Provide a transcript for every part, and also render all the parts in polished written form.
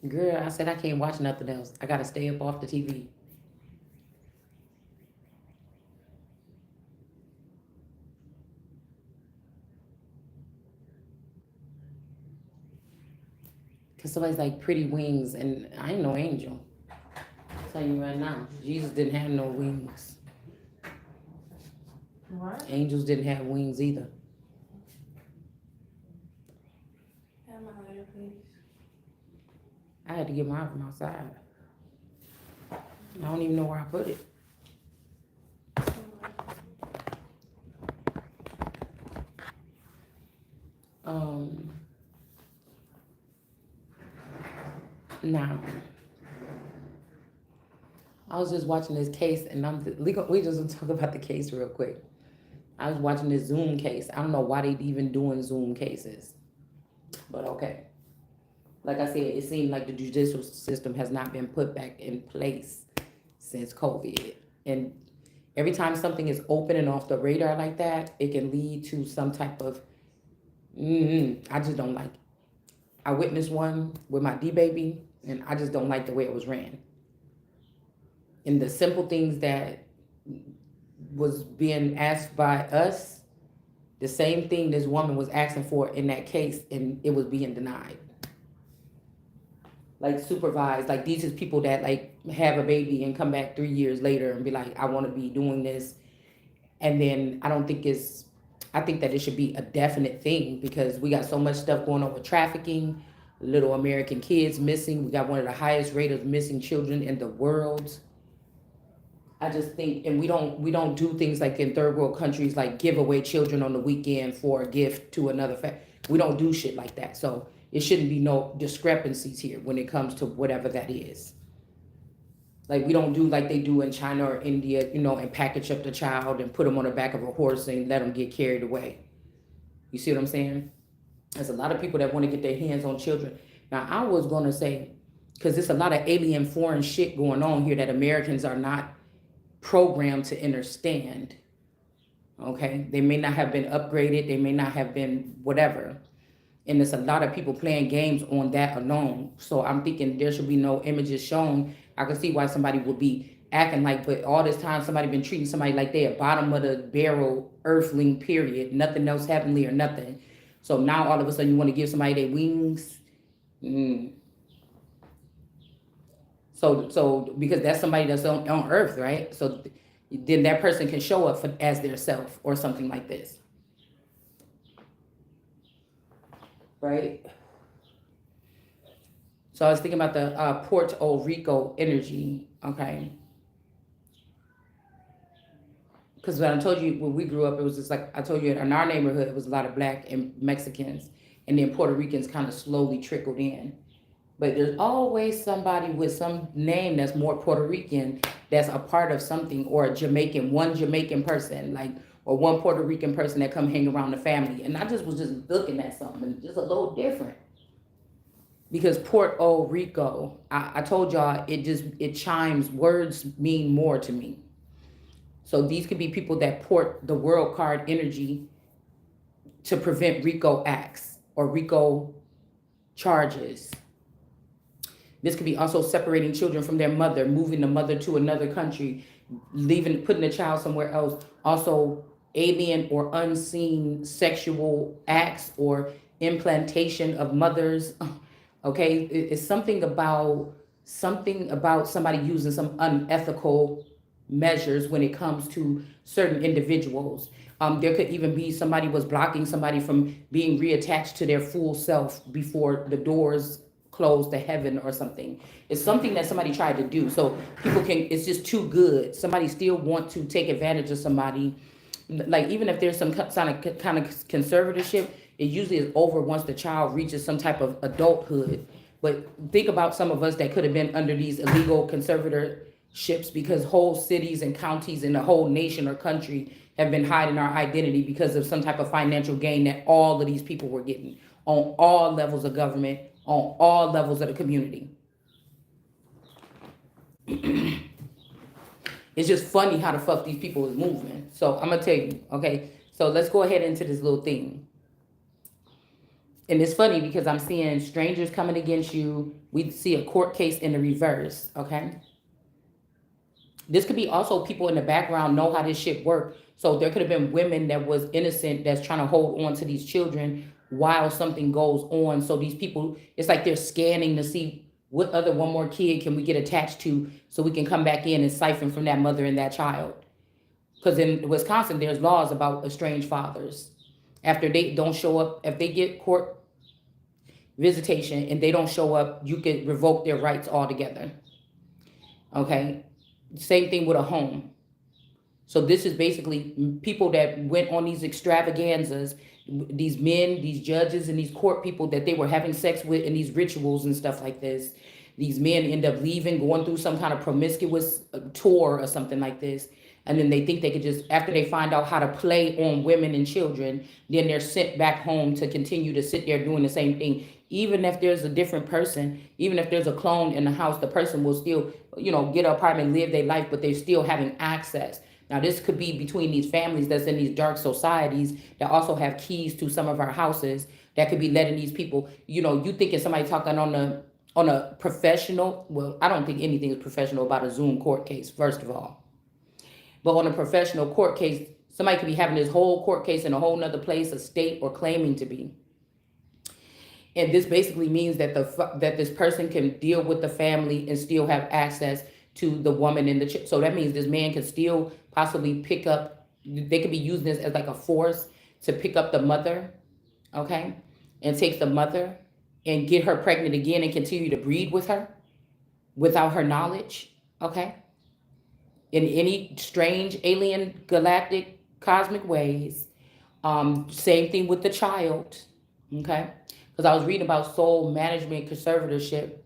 Girl, I said I can't watch nothing else. I gotta stay up off the TV. Cause somebody's like pretty wings, and I ain't no angel. I'm telling you right now, Jesus didn't have no wings. What? Angels didn't have wings either. Have my letter, please. I had to get mine from outside. I don't even know where I put it. Um, now I was just watching this case, and we just gonna talk about the case real quick. I was watching this Zoom case. I don't know why they even doing Zoom cases, but okay. Like I said, it seemed like the judicial system has not been put back in place since COVID. And every time something is open and off the radar like that, it can lead to some type of, I just don't like it. I witnessed one with my D baby, and I just don't like the way it was ran. And the simple things that was being asked by us, the same thing this woman was asking for in that case, and it was being denied. Like supervised, like these is people that like have a baby and come back 3 years later and be like, I want to be doing this. And then I don't think it's, I think that it should be a definite thing because we got so much stuff going on with trafficking, little American kids missing. We got one of the highest rate of missing children in the world. I just think, and we don't do things like in third world countries, like give away children on the weekend for a gift to another family. We don't do shit like that. So it shouldn't be no discrepancies here when it comes to whatever that is. Like we don't do like they do in China or India, and package up the child and put them on the back of a horse and let them get carried away. You see what I'm saying? There's a lot of people that want to get their hands on children. Now I was gonna say, because there's a lot of alien foreign shit going on here that Americans are not programmed to understand. Okay, they may not have been upgraded, they may not have been whatever, and there's a lot of people playing games on that alone. So I'm thinking there should be no images shown. I can see why somebody would be acting like, but all this time somebody been treating somebody like they at bottom of the barrel earthling, period, nothing else heavenly or nothing. So now all of a sudden you want to give somebody their wings. mm. So because that's somebody that's on earth, right? So then that person can show up as their self or something like this, right? So I was thinking about the Puerto Rico energy, okay? Because when I told you when we grew up, it was just like I told you in our neighborhood, it was a lot of black and Mexicans, and then Puerto Ricans kind of slowly trickled in. But there's always somebody with some name that's more Puerto Rican that's a part of something, or a Jamaican, one Jamaican person, like, or one Puerto Rican person that come hang around the family. And I just was just looking at something just a little different. Because Puerto Rico, I told y'all it chimes, words mean more to me. So these could be people that port the world card energy to prevent Rico acts or Rico charges. This could be also separating children from their mother, moving the mother to another country, leaving, putting the child somewhere else. Also, alien or unseen sexual acts or implantation of mothers. Okay, it's something about somebody using some unethical measures when it comes to certain individuals. There could even be somebody was blocking somebody from being reattached to their full self before the doors closed to heaven or something. It's something that somebody tried to do. So people can, it's just too good. Somebody still want to take advantage of somebody. Like even if there's some kind of conservatorship, it usually is over once the child reaches some type of adulthood. But think about some of us that could have been under these illegal conservatorships because whole cities and counties in the whole nation or country have been hiding our identity because of some type of financial gain that all of these people were getting on all levels of government, on all levels of the community. It's just funny how the fuck these people is moving. So I'm gonna tell you, okay. So let's go ahead into this little thing. And it's funny because I'm seeing strangers coming against you. We see a court case in the reverse. Okay, this could be also people in the background know how this shit work. So there could have been women that was innocent that's trying to hold on to these children while something goes on. So these people, it's like they're scanning to see what other one more kid can we get attached to so we can come back in and siphon from that mother and that child. Because in Wisconsin, there's laws about estranged fathers. After they don't show up, if they get court visitation and they don't show up, you can revoke their rights altogether. Okay. Same thing with a home. So this is basically people that went on these extravaganzas, these men, these judges, and these court people that they were having sex with in these rituals and stuff like this. These men end up leaving, going through some kind of promiscuous tour or something like this. And then they think they could just, after they find out how to play on women and children, then they're sent back home to continue to sit there doing the same thing. Even if there's a different person, even if there's a clone in the house, the person will still, get an apartment, live their life, but they're still having access. Now, this could be between these families that's in these dark societies that also have keys to some of our houses that could be letting these people, you thinking somebody talking on a professional, well, I don't think anything is professional about a Zoom court case, first of all. But on a professional court case, somebody could be having this whole court case in a whole nother place, a state, or claiming to be. And this basically means that that this person can deal with the family and still have access to the woman and the child. So that means this man can still possibly pick up. They could be using this as like a force to pick up the mother, okay, and take the mother and get her pregnant again and continue to breed with her without her knowledge, okay, in any strange alien galactic cosmic ways. Same thing with the child, okay, because I was reading about soul management conservatorship,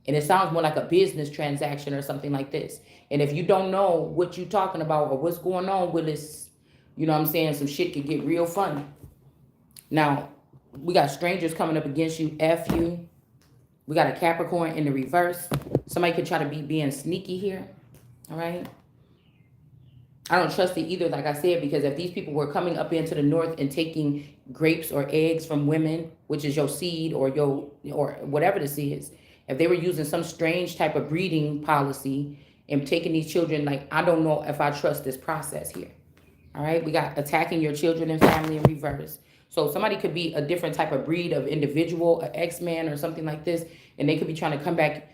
and it sounds more like a business transaction or something like this. And if you don't know what you're talking about or what's going on with this, you know what I'm saying, some shit could get real funny. Now, we got strangers coming up against you, F you. We got a Capricorn in the reverse. Somebody could try to be being sneaky here, all right? I don't trust it either, like I said, because if these people were coming up into the north and taking grapes or eggs from women, which is your seed or whatever this is, if they were using some strange type of breeding policy and taking these children, like, I don't know if I trust this process here. All right, we got attacking your children and family in reverse. So somebody could be a different type of breed of individual, an X-Man or something like this, and they could be trying to come back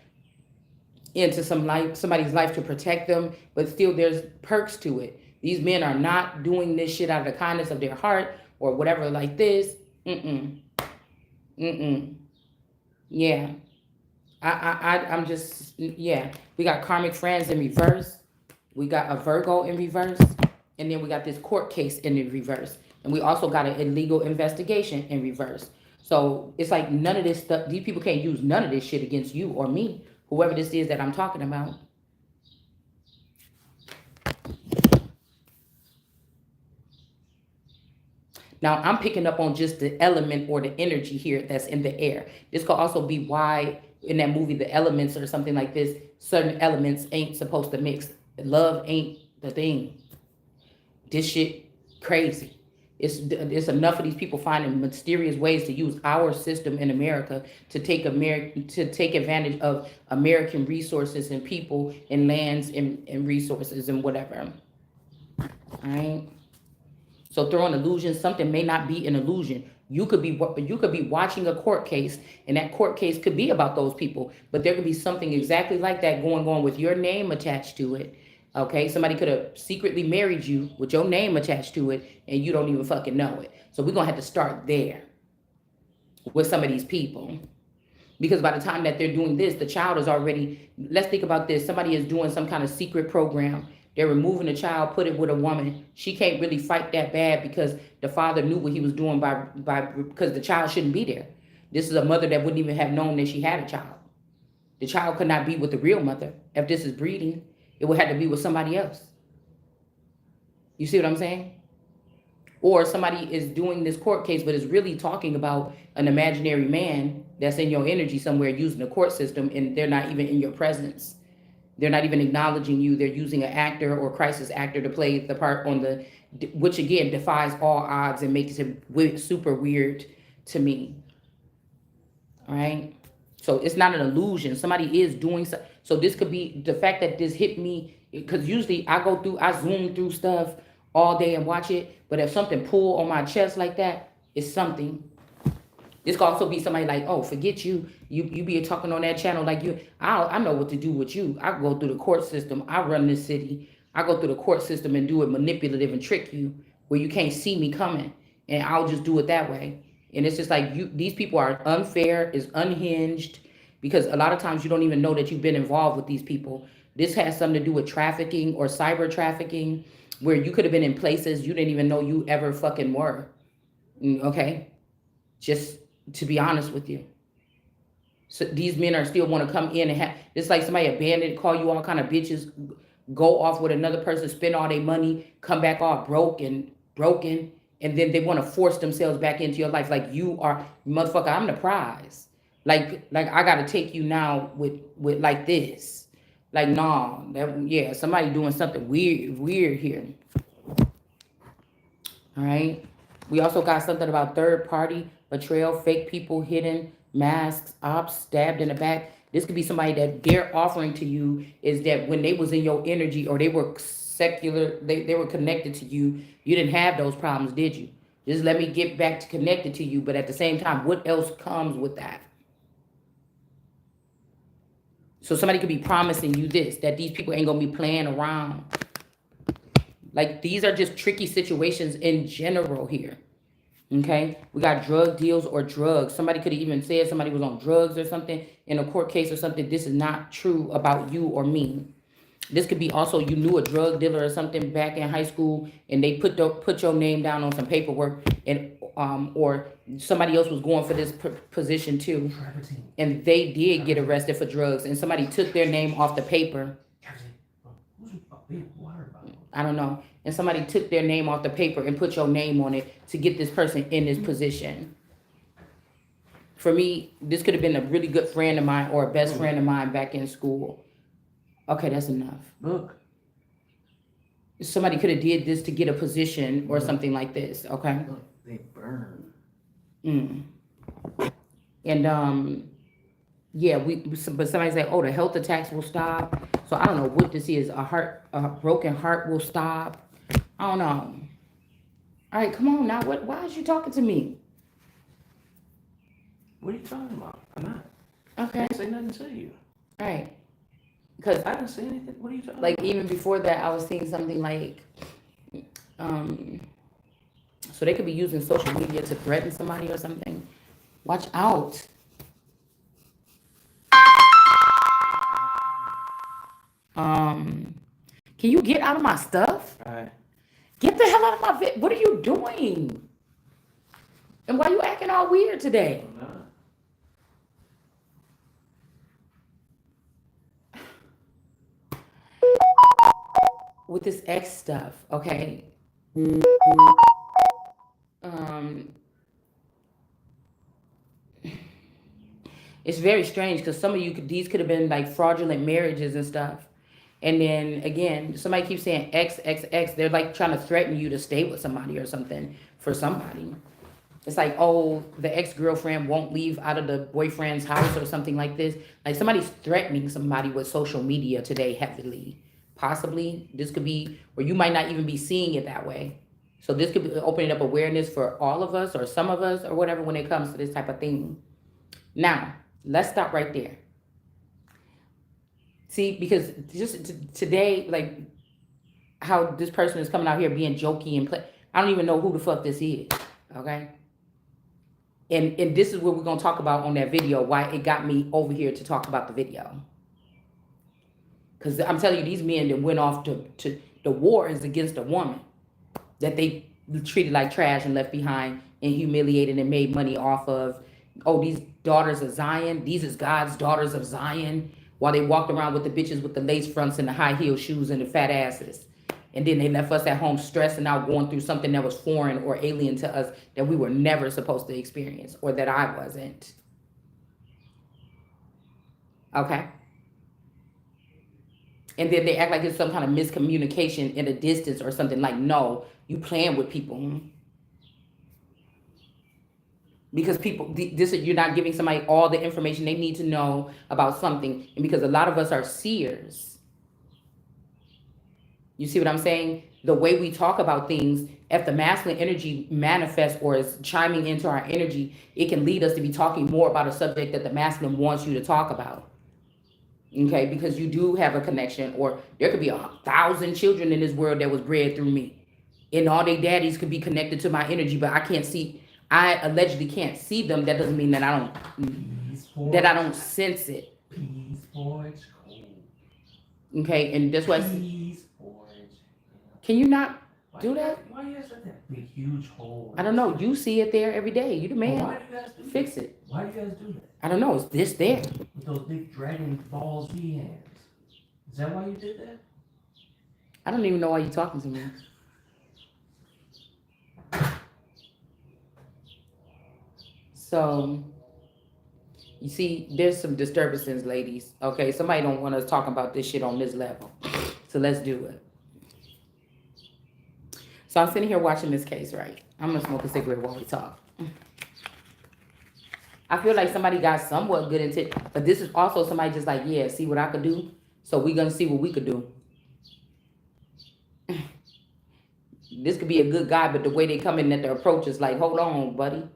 into somebody's life to protect them, but still there's perks to it. These men are not doing this shit out of the kindness of their heart or whatever like this. Yeah. I'm just, yeah. We got karmic friends in reverse. We got a Virgo in reverse. And then we got this court case in the reverse. And we also got an illegal investigation in reverse. So it's like none of this stuff, these people can't use none of this shit against you or me, whoever this is that I'm talking about. Now, I'm picking up on just the element or the energy here that's in the air. This could also be why in that movie, The Elements or something like this, certain elements ain't supposed to mix. Love ain't the thing. This shit crazy. It's enough of these people finding mysterious ways to use our system in America to take advantage of American resources and people and lands and resources and whatever. All right. So throwing illusions, something may not be an illusion. You could be watching a court case, and that court case could be about those people, but there could be something exactly like that going on with your name attached to it. Okay, somebody could have secretly married you with your name attached to it, and you don't even fucking know it. So we're gonna have to start there with some of these people. Because by the time that they're doing this, the child is already, let's think about this. Somebody is doing some kind of secret program. They're removing the child, put it with a woman. She can't really fight that bad because the father knew what he was doing because the child shouldn't be there. This is a mother that wouldn't even have known that she had a child. The child could not be with the real mother. If this is breeding, it would have to be with somebody else. You see what I'm saying? Or somebody is doing this court case, but is really talking about an imaginary man that's in your energy somewhere using the court system, and they're not even in your presence. They're not even acknowledging you. They're using an actor or crisis actor to play the part which again defies all odds and makes it super weird to me. right? So it's not an illusion. Somebody is doing so. So this could be the fact that this hit me because usually I zoom through stuff all day and watch it. But if something pull on my chest like that, it's something. This could also be somebody like, oh, forget you. You be talking on that channel like you. I know what to do with you. I go through the court system. I run this city. I go through the court system and do it manipulative and trick you where you can't see me coming, and I'll just do it that way. And it's just like you. These people are unfair, is unhinged, because a lot of times you don't even know that you've been involved with these people. This has something to do with trafficking or cyber trafficking, where you could have been in places you didn't even know you ever fucking were. Okay, just to be honest with you. So these men are still want to come in and have it's like somebody abandoned, call you all kind of bitches, go off with another person, spend all their money, come back all broken, and then they want to force themselves back into your life like you are motherfucker. I'm the prize. Like I gotta take you now with like this. Like nah, that yeah, somebody doing something weird here. All right. We also got something about third party betrayal, fake people, hidden masks, ops, stabbed in the back. This could be somebody that they're offering to you is that when they was in your energy or they were secular, they were connected to you, you didn't have those problems, did you? Just let me get back to connected to you. But at the same time, what else comes with that? So somebody could be promising you this, that these people ain't gonna be playing around. Like these are just tricky situations in general here. Okay, we got drug deals or drugs. Somebody could have even said somebody was on drugs or something in a court case or something. This is not true about you or me. This could be also you knew a drug dealer or something back in high school, and they put your name down on some paperwork, and or somebody else was going for this position too, and they did get arrested for drugs, and somebody took their name off the paper. I don't know. And somebody took their name off the paper and put your name on it to get this person in this position. For me, this could have been a really good friend of mine or a best friend of mine back in school. Okay, that's enough. Look. Somebody could have did this to get a position or something like this. Okay. Look, they burn. And yeah, but somebody say, oh, the health attacks will stop. So I don't know what this is. A broken heart will stop. I don't know. All right, come on now. Why is you talking to me? What are you talking about? I'm not. Okay. I didn't say nothing to you. All right. Because I didn't say anything. What are you talking like about? even before that, I was seeing something like, so they could be using social media to threaten somebody or something. Watch out. Can you get out of my stuff? All right. Get the hell out of my What are you doing? And why you acting all weird today? I'm not. With this X stuff, okay? Um, it's very strange because some of these could have been like fraudulent marriages and stuff. And then again, somebody keeps saying X, X, X. They're like trying to threaten you to stay with somebody or something for somebody. It's like, oh, the ex-girlfriend won't leave out of the boyfriend's house or something like this. Like somebody's threatening somebody with social media today heavily. Possibly, this could be, or you might not even be seeing it that way. So this could be opening up awareness for all of us or some of us or whatever when it comes to this type of thing. Now, let's stop right there. See, because just today, like how this person is coming out here being jokey and play. I don't even know who the fuck this is. Okay. And this is what we're gonna talk about on that video. Why it got me over here to talk about the video. Because I'm telling you, these men that went off to the war is against a woman that they treated like trash and left behind and humiliated and made money off of. Oh, these daughters of Zion. These is God's daughters of Zion. While they walked around with the bitches with the lace fronts and the high heel shoes and the fat asses. And then they left us at home stressing out, going through something that was foreign or alien to us that we were never supposed to experience or that I wasn't. Okay? And then they act like it's some kind of miscommunication in a distance or something like, no, you playing with people. because you're not giving somebody all the information they need to know about something, and because a lot of us are seers. You see what I'm saying? The way we talk about things, if the masculine energy manifests or is chiming into our energy, it can lead us to be talking more about a subject that the masculine wants you to talk about. Okay, because you do have a connection, or there could be 1,000 children in this world that was bred through me, and all their daddies could be connected to my energy, but I can't see. I allegedly can't see them. That doesn't mean that I don't sense it. Peace porridge cold. Okay, and that's why. Peace porridge. Can you not do that? Why you guys got that big huge hole? I don't know. You see it there every day. You the man. Why do you guys do Fix that? it. Why do you guys do that? I don't know. It's this there. With those big dragon balls we hands. Is that why you did that? I don't even know why you're talking to me. So, you see, there's some disturbances, ladies. Okay, somebody don't want us talking about this shit on this level. So let's do it. So I'm sitting here watching this case, right? I'm gonna smoke a cigarette while we talk. I feel like somebody got somewhat good intent, but this is also somebody just like, yeah, see what I could do? So we gonna see what we could do. This could be a good guy, but the way they come in at the approach is like, hold on, buddy.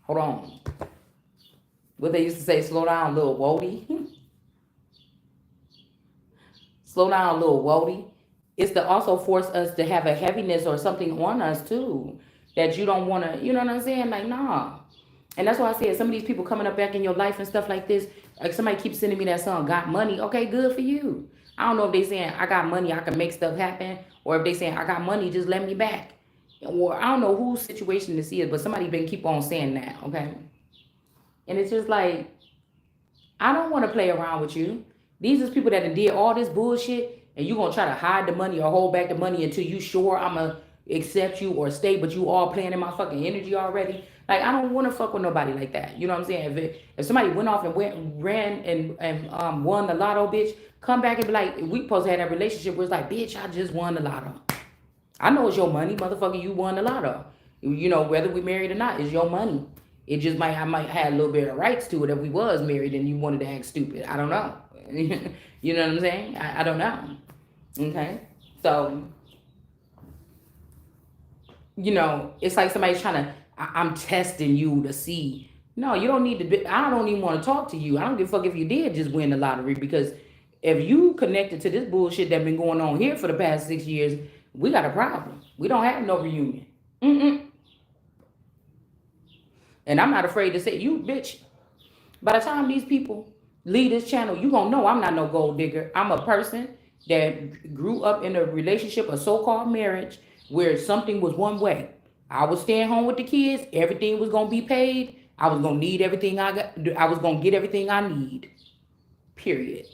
Hold on. What they used to say, slow down, little woody. Slow down, little woody. It's to also force us to have a heaviness or something on us too. That you don't want to, you know what I'm saying? Like, nah. And that's why I said some of these people coming up back in your life and stuff like this, like somebody keeps sending me that song, got money. Okay, good for you. I don't know if they saying I got money, I can make stuff happen, or if they saying I got money, just let me back. Or I don't know whose situation this is, but somebody been keep on saying that, okay? And it's just like, I don't want to play around with you. These is people that did all this bullshit, and you gonna try to hide the money or hold back the money until you sure I'ma accept you or stay, but you all playing in my fucking energy already. Like, I don't want to fuck with nobody like that. You know what I'm saying? If somebody went off and ran and won the lotto, bitch, come back and be like, we supposed to have that relationship where it's like, bitch, I just won the lotto. I know it's your money, motherfucker. You won the lotto. You know, whether we married or not, it's your money. It just I might have a little bit of rights to it if we was married and you wanted to act stupid. I don't know. You know what I'm saying? I don't know. Okay? So, you know, it's like somebody's trying to, I'm testing you to see. No, you don't need to be, I don't even want to talk to you. I don't give a fuck if you did just win the lottery, because if you connected to this bullshit that been going on here for the past 6 years, we got a problem. We don't have no reunion. And I'm not afraid to say, you bitch, by the time these people leave this channel, you gonna know I'm not no gold digger. I'm a person that grew up in a relationship, a so-called marriage, where something was one way. I was staying home with the kids. Everything was gonna be paid. I was gonna need everything I got. I was gonna get everything I need. Period.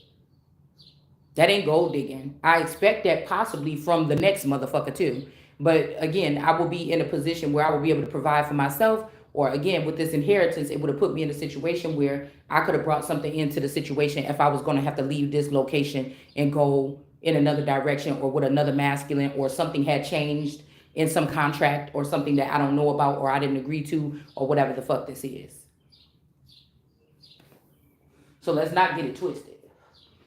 That ain't gold digging. I expect that possibly from the next motherfucker too. But again, I will be in a position where I will be able to provide for myself. Or again, with this inheritance, it would have put me in a situation where I could have brought something into the situation if I was going to have to leave this location and go in another direction, or with another masculine, or something had changed in some contract or something that I don't know about or I didn't agree to, or whatever the fuck this is. So let's not get it twisted.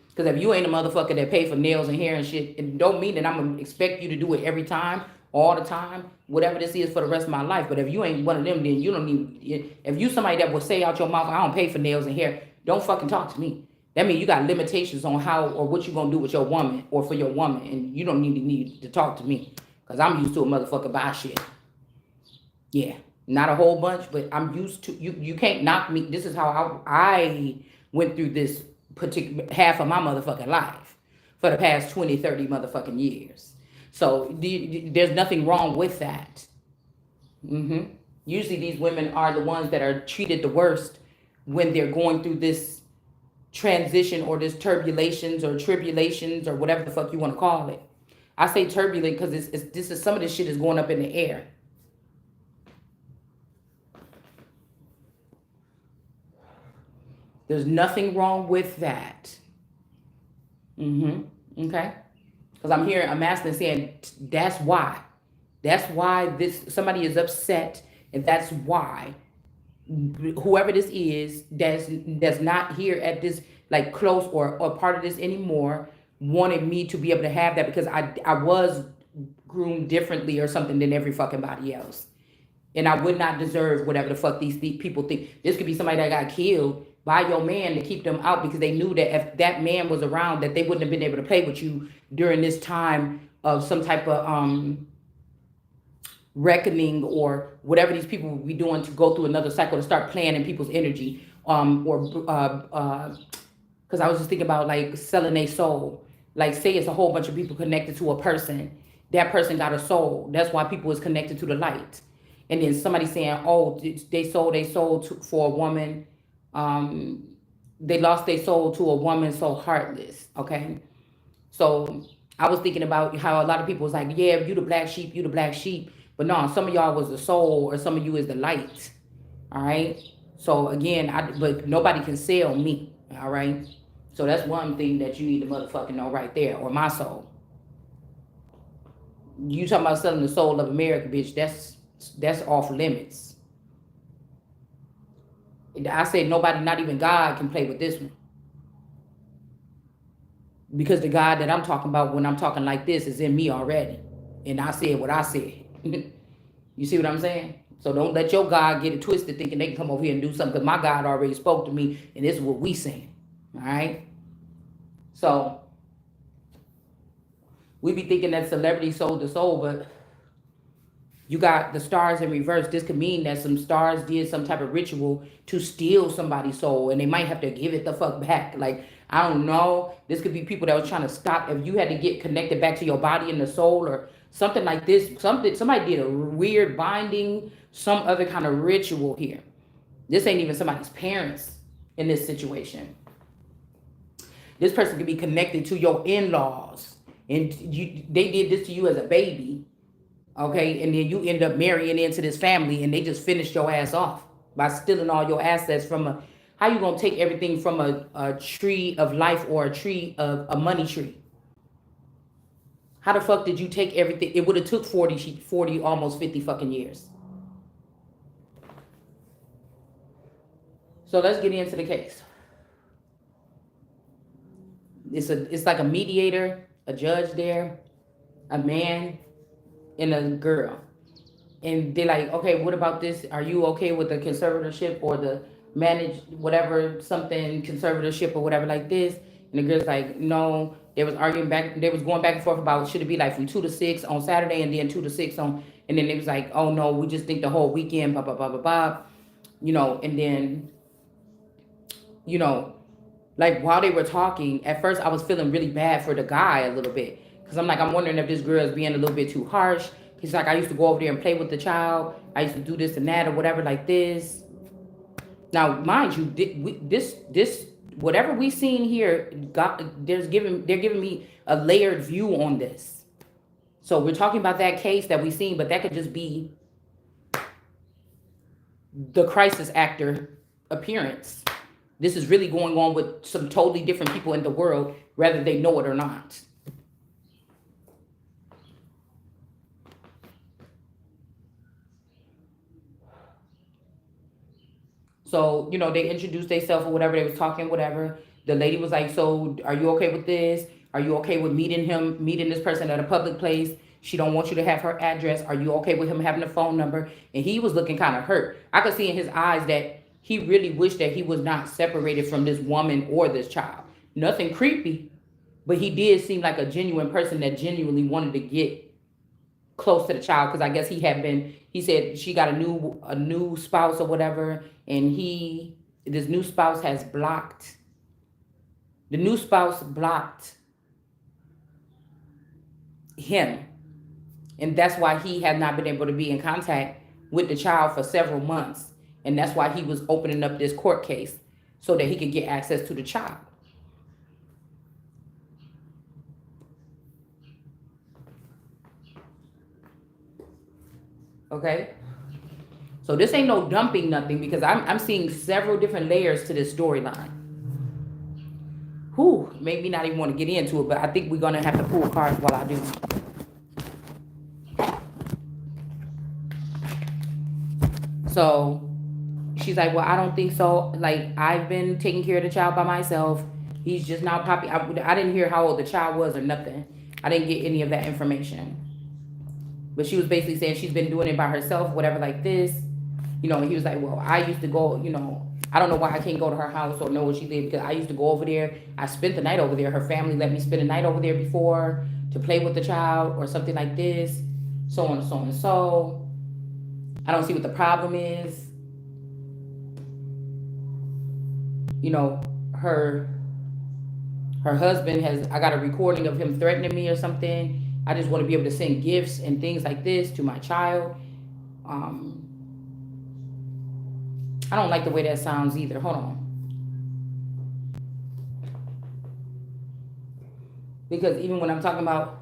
Because if you ain't a motherfucker that pay for nails and hair and shit, it don't mean that I'm going to expect you to do it every time, all the time, whatever this is for the rest of my life. But if you ain't one of them, then you don't need, if you somebody that will say out your mouth, I don't pay for nails and hair, don't fucking talk to me. That means you got limitations on how or what you're going to do with your woman or for your woman. And you don't need to talk to me. Because I'm used to a motherfucker buy shit. Yeah. Not a whole bunch, but I'm used to, you can't knock me. This is how I went through this particular half of my motherfucking life for the past 20, 30 motherfucking years. So there's nothing wrong with that. Usually these women are the ones that are treated the worst when they're going through this transition or this turbulations or tribulations or whatever the fuck you want to call it. I say turbulent because this is some of this shit is going up in the air. There's nothing wrong with that. Okay? Because I'm asking, saying that's why. That's why this somebody is upset, and that's why whoever this is that's not here at this like close or part of this anymore wanted me to be able to have that because I was groomed differently or something than every fucking body else. And I would not deserve whatever the fuck these people think. This could be somebody that got killed by your man to keep them out because they knew that if that man was around, that they wouldn't have been able to play with you during this time of some type of reckoning or whatever these people will be doing to go through another cycle to start playing in people's energy. Or because I was just thinking about like selling a soul. Like say it's a whole bunch of people connected to a person. That person got a soul. That's why people is connected to the light. And then somebody saying, "Oh, they sold for a woman. Um, they lost their soul to a woman so heartless." Okay, so I was thinking about how a lot of people was like, "Yeah, you the black sheep, you the black sheep," but no, some of y'all was the soul, or some of you is the light. All right. So again, but nobody can sell me. All right. So that's one thing that you need to motherfucking know right there, or my soul. You talking about selling the soul of America, bitch? That's off limits. I said nobody, not even God, can play with this one because the God that I'm talking about when I'm talking like this is in me already, and I said what I said. You see what I'm saying? So don't let your God get it twisted thinking they can come over here and do something because my God already spoke to me and this is what we saying. All right. So we be thinking that celebrity sold the soul, but you got the stars in reverse. This could mean that some stars did some type of ritual to steal somebody's soul and they might have to give it the fuck back. Like, I don't know. This could be people that was trying to stop. If you had to get connected back to your body and the soul or something like this, somebody did a weird binding, some other kind of ritual here. This ain't even somebody's parents in this situation. This person could be connected to your in-laws and they did this to you as a baby. Okay, and then you end up marrying into this family and they just finished your ass off by stealing all your assets from a, how you gonna take everything from a tree of life or a tree of a money tree? How the fuck did you take everything? It would have took 40, almost 50 fucking years. So let's get into the case. It's like a mediator, a judge there, a man, and a girl. And they're like, okay, what about this? Are you okay with the conservatorship or the manage whatever something conservatorship or whatever like this? And the girl's like, no. They was arguing back. They was going back and forth about should it be like from 2 to 6 on Saturday and then 2 to 6 on. And then it was like, oh no, we just think the whole weekend, blah blah blah blah blah. And then you know, like while they were talking, at first I was feeling really bad for the guy a little bit because I'm like, I'm wondering if this girl is being a little bit too harsh. He's like, I used to go over there and play with the child. I used to do this and that or whatever like this. Now, mind you, this whatever we seen here, they're giving me a layered view on this. So we're talking about that case that we seen, but that could just be the crisis actor appearance. This is really going on with some totally different people in the world, whether they know it or not. So, they introduced themselves or whatever, they was talking, whatever. The lady was like, so are you okay with this? Are you okay with meeting this person at a public place? She don't want you to have her address. Are you okay with him having a phone number? And he was looking kind of hurt. I could see in his eyes that he really wished that he was not separated from this woman or this child. Nothing creepy, but he did seem like a genuine person that genuinely wanted to get close to the child because I guess he said she got a new spouse or whatever, and this new spouse has blocked. The new spouse blocked him, and that's why he had not been able to be in contact with the child for several months, and that's why he was opening up this court case so that he could get access to the child. Okay, so this ain't no dumping nothing because I'm seeing several different layers to this storyline. whew, make me not even want to get into it, but I think we're gonna have to pull cards while I do. So she's like, well, I don't think so. Like, I've been taking care of the child by myself. He's just now popping. I didn't hear how old the child was or nothing. I didn't get any of that information. But she was basically saying she's been doing it by herself, whatever, like this. And he was like, well, I used to go, I don't know why I can't go to her house or know where she lived because I used to go over there. I spent the night over there. Her family let me spend the night over there before to play with the child or something like this. So on and so and so. I don't see what the problem is. Her husband I got a recording of him threatening me or something. I just want to be able to send gifts and things like this to my child. I don't like the way that sounds either. Hold on. Because even when I'm talking about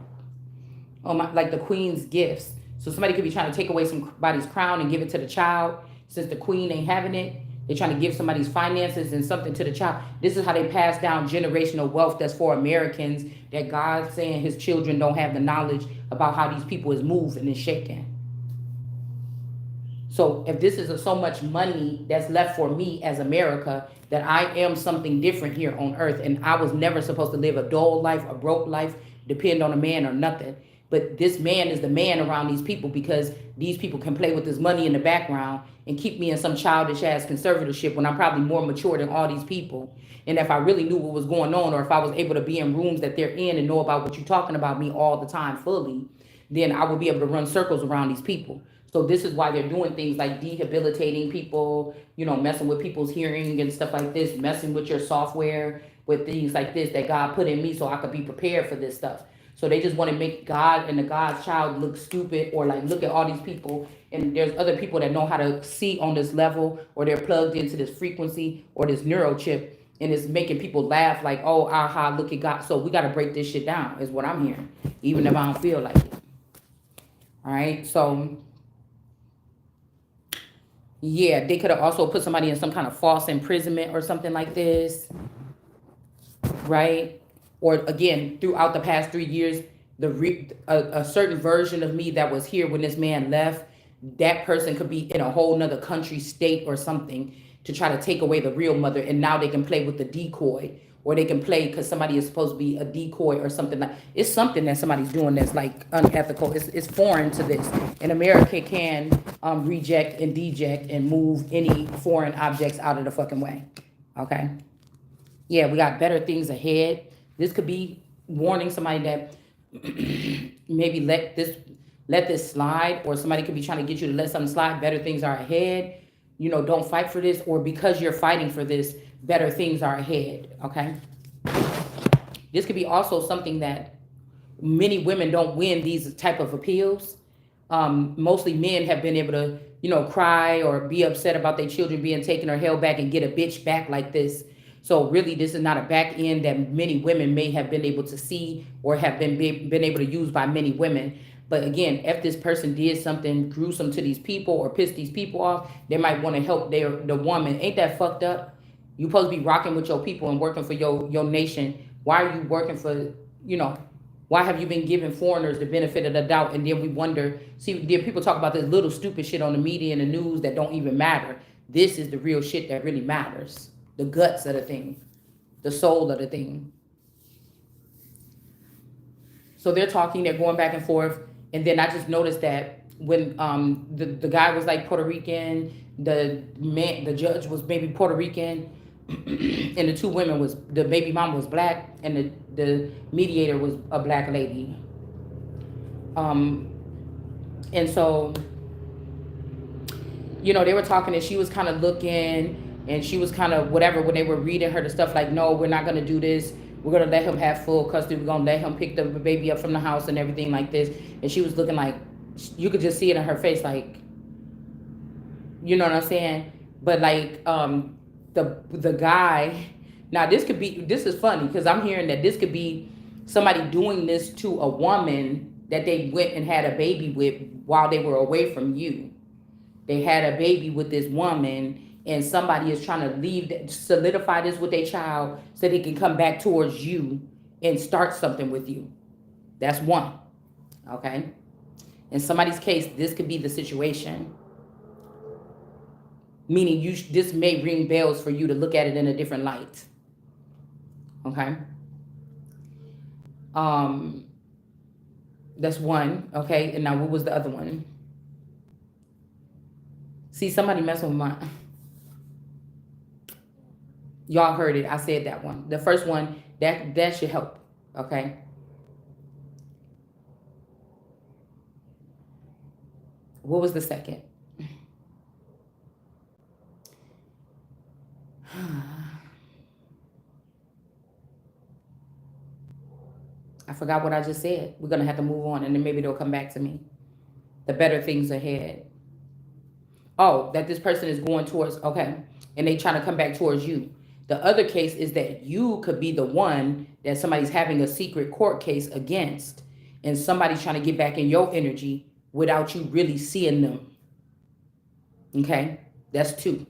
like the queen's gifts, so somebody could be trying to take away somebody's crown and give it to the child. Since the queen ain't having it, they're trying to give somebody's finances and something to the child. This is how they pass down generational wealth that's for Americans, that God's saying his children don't have the knowledge about how these people is moving and shaking. So if this is so much money that's left for me as America, that I am something different here on earth, and I was never supposed to live a dull life, a broke life, depend on a man or nothing. But this man is the man around these people because these people can play with this money in the background and keep me in some childish ass conservatorship when I'm probably more mature than all these people. And if I really knew what was going on, or if I was able to be in rooms that they're in and know about what you're talking about me all the time fully, then I would be able to run circles around these people. So this is why they're doing things like debilitating people, messing with people's hearing and stuff like this, messing with your software, with things like this that God put in me so I could be prepared for this stuff. So they just want to make God and the God's child look stupid, or like look at all these people, and there's other people that know how to see on this level, or they're plugged into this frequency or this neurochip, and it's making people laugh like, oh, aha, look at God. So we got to break this shit down is what I'm hearing, even if I don't feel like it. All right. So yeah, they could have also put somebody in some kind of false imprisonment or something like this. Right. Or again, throughout the past 3 years, a certain version of me that was here when this man left, that person could be in a whole nother country, state, or something to try to take away the real mother. And now they can play with the decoy, or they can play because somebody is supposed to be a decoy or something. Like it's something that somebody's doing that's like unethical. It's foreign to this. And America can reject and deject and move any foreign objects out of the fucking way. Okay. Yeah, we got better things ahead. This could be warning somebody that maybe let this slide, or somebody could be trying to get you to let something slide. Better things are ahead. Don't fight for this, or because you're fighting for this, better things are ahead. Okay. This could be also something that many women don't win these type of appeals. Mostly men have been able to, cry or be upset about their children being taken or held back and get a bitch back like this. So really, this is not a back end that many women may have been able to see or have been able to use by many women. But again, if this person did something gruesome to these people or pissed these people off, they might want to help the woman. Ain't that fucked up? You supposed to be rocking with your people and working for your nation. Why are you working for, why have you been giving foreigners the benefit of the doubt? And then we wonder, people talk about this little stupid shit on the media and the news that don't even matter. This is the real shit that really matters. The guts of the thing, the soul of the thing. So they're talking, they're going back and forth. And then I just noticed that when the guy was like Puerto Rican, the judge was maybe Puerto Rican, and the two women the baby mama was black, and the mediator was a black lady. And so, they were talking, and she was kind of looking, and she was kind of whatever when they were reading her the stuff like, no, we're not going to do this. We're going to let him have full custody. We're going to let him pick the baby up from the house and everything like this. And she was looking like, you could just see it in her face, like, you know what I'm saying? But like the guy, now this is funny because I'm hearing that this could be somebody doing this to a woman that they went and had a baby with while they were away from you. They had a baby with this woman, and somebody is trying to solidify this with their child so they can come back towards you and start something with you. That's one. Okay. In somebody's case, this could be the situation. Meaning this may ring bells for you to look at it in a different light. Okay. That's one. Okay. And now what was the other one? See, somebody messing with my. Y'all heard it. I said that one. The first one, that should help. Okay. What was the second? I forgot what I just said. We're going to have to move on and then maybe they'll come back to me. The better things ahead. Oh, that this person is going towards, okay. And they trying to come back towards you. The other case is that you could be the one that somebody's having a secret court case against. And somebody's trying to get back in your energy without you really seeing them. Okay. That's two.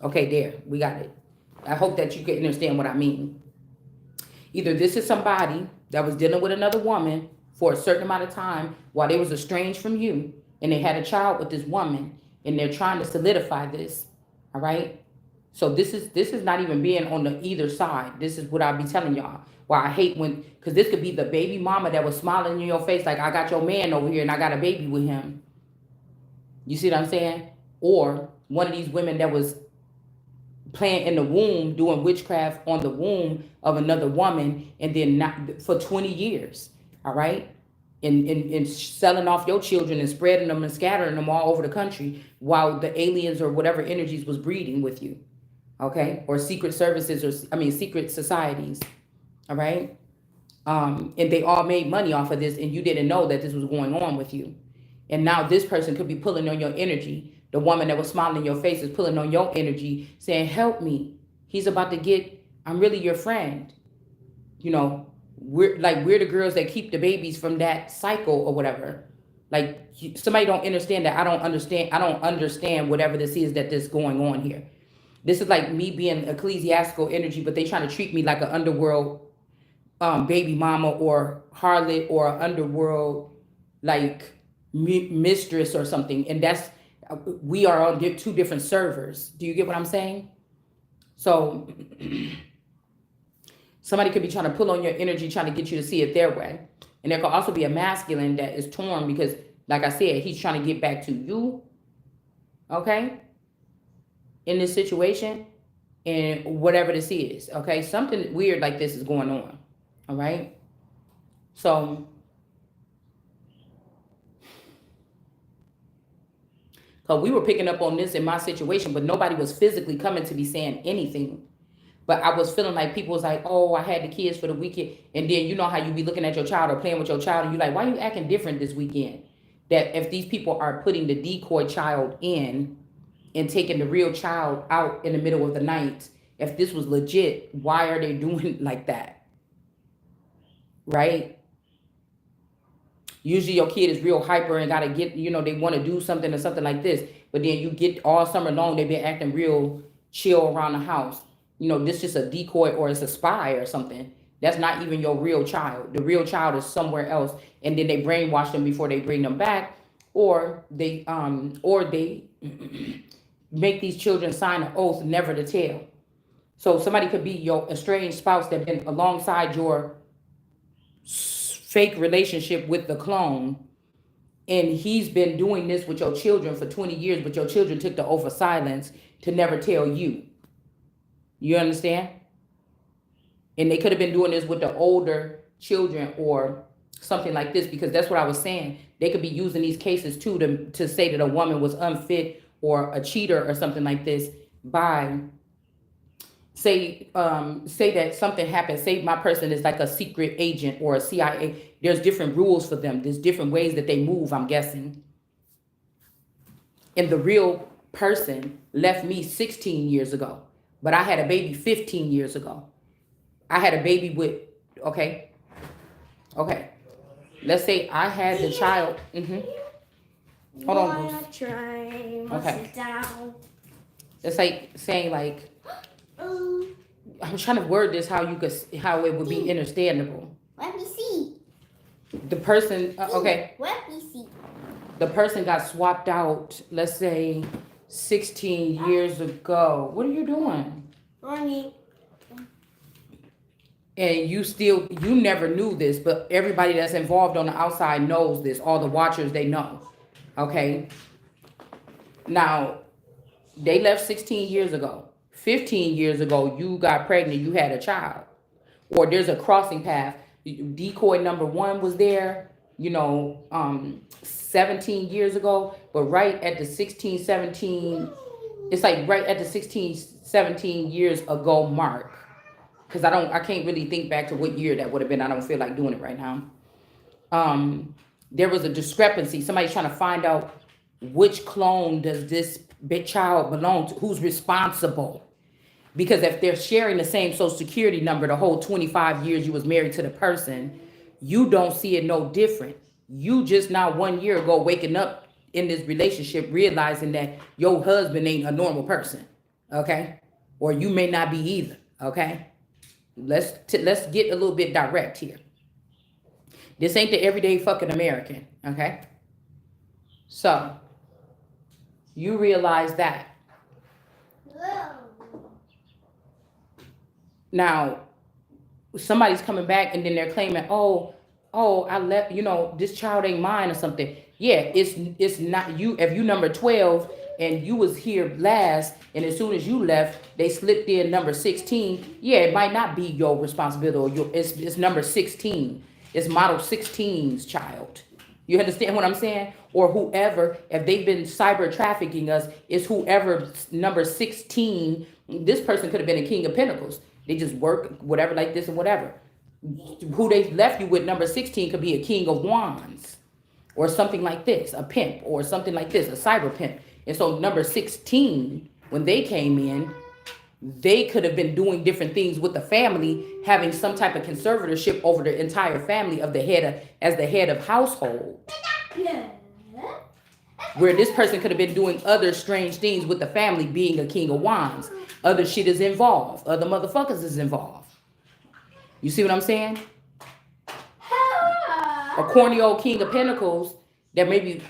Okay, there. We got it. I hope that you can understand what I mean. Either this is somebody that was dealing with another woman for a certain amount of time while they was estranged from you and they had a child with this woman and they're trying to solidify this. All right. So this is not even being on the either side. This is what I'll be telling y'all. Why I hate when, because this could be the baby mama that was smiling in your face like, I got your man over here and I got a baby with him. You see what I'm saying? Or one of these women that was playing in the womb, doing witchcraft on the womb of another woman, and then not for 20 years, all right? And selling off your children and spreading them and scattering them all over the country while the aliens or whatever energies was breeding with you, okay? Or secret services, or secret societies, all right? And they all made money off of this, and you didn't know that this was going on with you. And now this person could be pulling on your energy. The woman that was smiling in your face is pulling on your energy, saying, help me. He's about to get, I'm really your friend. You know, we're the girls that keep the babies from that cycle or whatever. Like, somebody don't understand that. I don't understand whatever this is that's going on here. This is like me being ecclesiastical energy, but they trying to treat me like an underworld baby mama or harlot or underworld like mistress or something. And we are on two different servers. Do you get what I'm saying? So somebody could be trying to pull on your energy, trying to get you to see it their way. And there could also be a masculine that is torn because, like I said, he's trying to get back to you, okay, in this situation, and whatever this is, okay? Something weird like this is going on, all right? So we were picking up on this in my situation, but nobody was physically coming to be saying anything. But I was feeling like people was like, oh, I had the kids for the weekend. And then you know how you be looking at your child or playing with your child and you're like, why are you acting different this weekend? That if these people are putting the decoy child in and taking the real child out in the middle of the night, if this was legit, why are they doing like that? Right? Usually your kid is real hyper and gotta get, they want to do something or something like this. But then you get all summer long, they've been acting real chill around the house. This is just a decoy or it's a spy or something. That's not even your real child. The real child is somewhere else. And then they brainwash them before they bring them back. Or they make these children sign an oath never to tell. So somebody could be your estranged spouse that been alongside your fake relationship with the clone, and he's been doing this with your children for 20 years, but your children took the oath of silence to never tell you. You understand? And they could have been doing this with the older children or something like this, because that's what I was saying. They could be using these cases too to say that a woman was unfit or a cheater or something like this by say that something happened. Say my person is like a secret agent or a CIA. There's different rules for them. There's different ways that they move, I'm guessing. And the real person left me 16 years ago, but I had a baby 15 years ago. I had a baby with, okay. Let's say I had the child. Hold on, Bruce. Okay. It's like saying like, I'm trying to word this how it would be understandable. Let me see. The person, okay, Let me see. the person got swapped out, let's say 16 years ago. What are you doing? Running. And you never knew this, but everybody that's involved on the outside knows this. All the watchers, they know. Okay. Now, they left 16 years ago. 15 years ago, you got pregnant, you had a child. Or there's a crossing path. Decoy number 1 was there, 17 years ago, but right at the 16, 17, it's like right at the 16, 17 years ago mark. Because I can't really think back to what year that would have been. I don't feel like doing it right now. There was a discrepancy. Somebody's trying to find out which clone does this big child belong to, who's responsible. Because if they're sharing the same social security number the whole 25 years you was married to the person, you don't see it no different. You just now 1 year ago waking up in this relationship realizing that your husband ain't a normal person, okay? Or you may not be either, okay? Let's get a little bit direct here. This ain't the everyday fucking American, okay? So, you realize that. Now, somebody's coming back and then they're claiming, oh, I left, this child ain't mine or something. Yeah, it's not you. If you number 12 and you was here last, and as soon as you left, they slipped in number 16. Yeah, it might not be your responsibility, or it's number 16. It's model 16's child. You understand what I'm saying? Or whoever, if they've been cyber trafficking us, it's whoever number 16. This person could have been a king of pentacles. They just work whatever like this and whatever. Who they left you with number 16 could be a king of wands or something like this, a pimp or something like this, a cyber pimp. And so number 16, when they came in, they could have been doing different things with the family, having some type of conservatorship over the entire family of as the head of household. Where this person could have been doing other strange things with the family, being a king of wands. Other shit is involved. Other motherfuckers is involved. You see what I'm saying? A corny old king of pentacles that maybe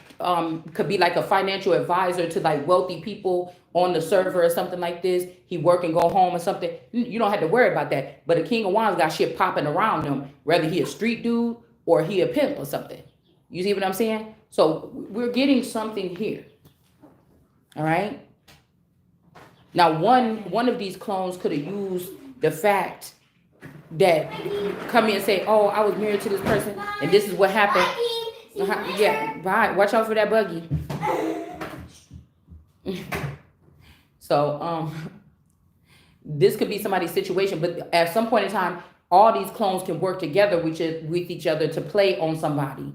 could be like a financial advisor to like wealthy people on the server or something like this. He work and go home or something. You don't have to worry about that. But a king of wands got shit popping around him, whether he a street dude or he a pimp or something. You see what I'm saying? So we're getting something here. All right. Now, one of these clones could have used the fact that come in and say, oh, I was married to this person and this is what happened. Yeah, bye. Watch out for that buggy. So, this could be somebody's situation, but at some point in time, all these clones can work together with each other to play on somebody.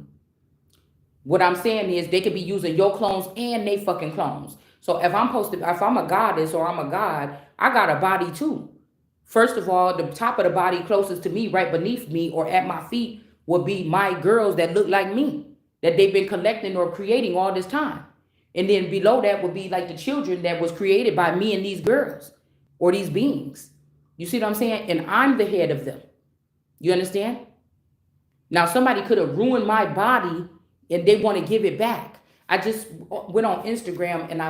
What I'm saying is they could be using your clones and they fucking clones. So if I'm a goddess or I'm a god, I got a body too. First of all, the top of the body closest to me, right beneath me or at my feet, would be my girls that look like me, that they've been collecting or creating all this time. And then below that would be like the children that was created by me and these girls or these beings. You see what I'm saying? And I'm the head of them. You understand? Now, somebody could have ruined my body and they want to give it back. I just went on Instagram and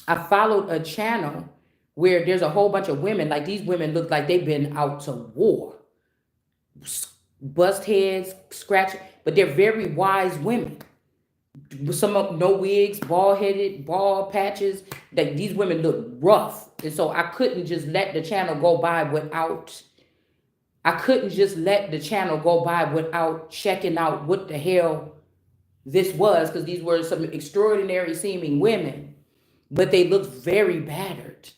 I followed a channel where there's a whole bunch of women. Like these women look like they've been out to war. Bust heads, scratch, but they're very wise women. Some of no wigs, bald headed, bald patches. That these women look rough. And so I couldn't just let the channel go by without checking out what the hell this was, because these were some extraordinary seeming women, but they looked very battered.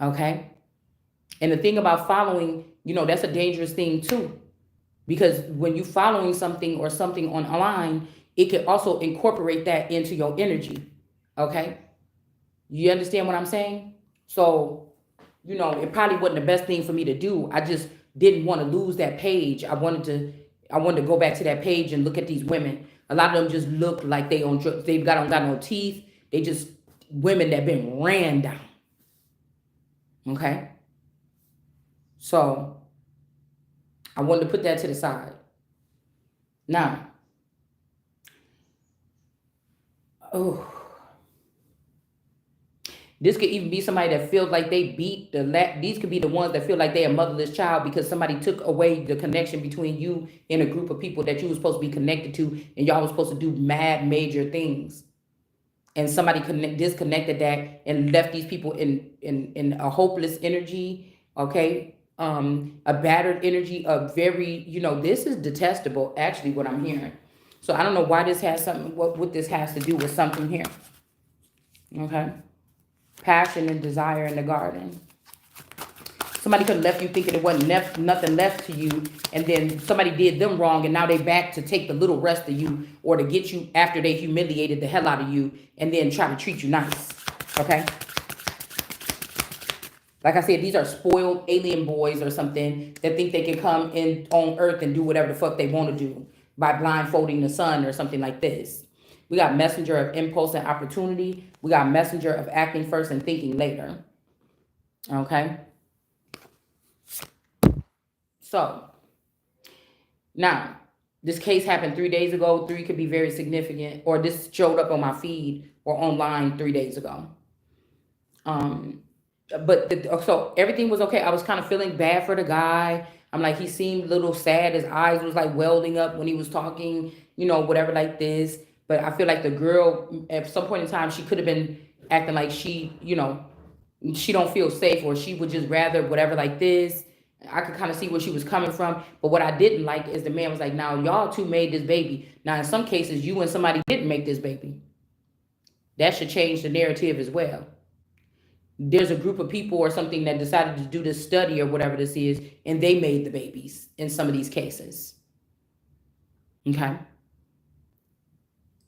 Okay? And the thing about following, that's a dangerous thing too. Because when you're following something or something online, it can also incorporate that into your energy. Okay? You understand what I'm saying? So, it probably wasn't the best thing for me to do. I just didn't want to lose that page. I wanted to go back to that page and look at these women. A lot of them just look like they got no teeth. They just women that been ran down. Okay? So I wanted to put that to the side. Now, oh, this could even be somebody that feels like they beat these could be the ones that feel like they're a motherless child because somebody took away the connection between you and a group of people that you were supposed to be connected to, and y'all was supposed to do mad major things. And somebody disconnected that and left these people in a hopeless energy, okay? A battered energy, a very, this is detestable, actually, what I'm hearing. So I don't know why this has something, what this has to do with something here, okay? Passion and desire in the garden. Somebody could have left you thinking it wasn't nothing left to you, and then somebody did them wrong, and now they back to take the little rest of you, or to get you after they humiliated the hell out of you, and then try to treat you nice, okay? Like I said, these are spoiled alien boys or something that think they can come in on Earth and do whatever the fuck they want to do by blindfolding the sun or something like this. We got messenger of impulse and opportunity. We got messenger of acting first and thinking later. Okay? So, now, this case happened 3 days ago. 3 could be very significant. Or this showed up on my feed or online 3 days ago. So everything was okay. I was kind of feeling bad for the guy. I'm like, he seemed a little sad. His eyes was like welding up when he was talking, whatever like this. But I feel like the girl, at some point in time, she could have been acting like she don't feel safe, or she would just rather whatever like this. I could kind of see where she was coming from. But what I didn't like is the man was like, now y'all two made this baby. Now, in some cases, you and somebody didn't make this baby. That should change the narrative as well. There's a group of people or something that decided to do this study or whatever this is, and they made the babies in some of these cases. Okay?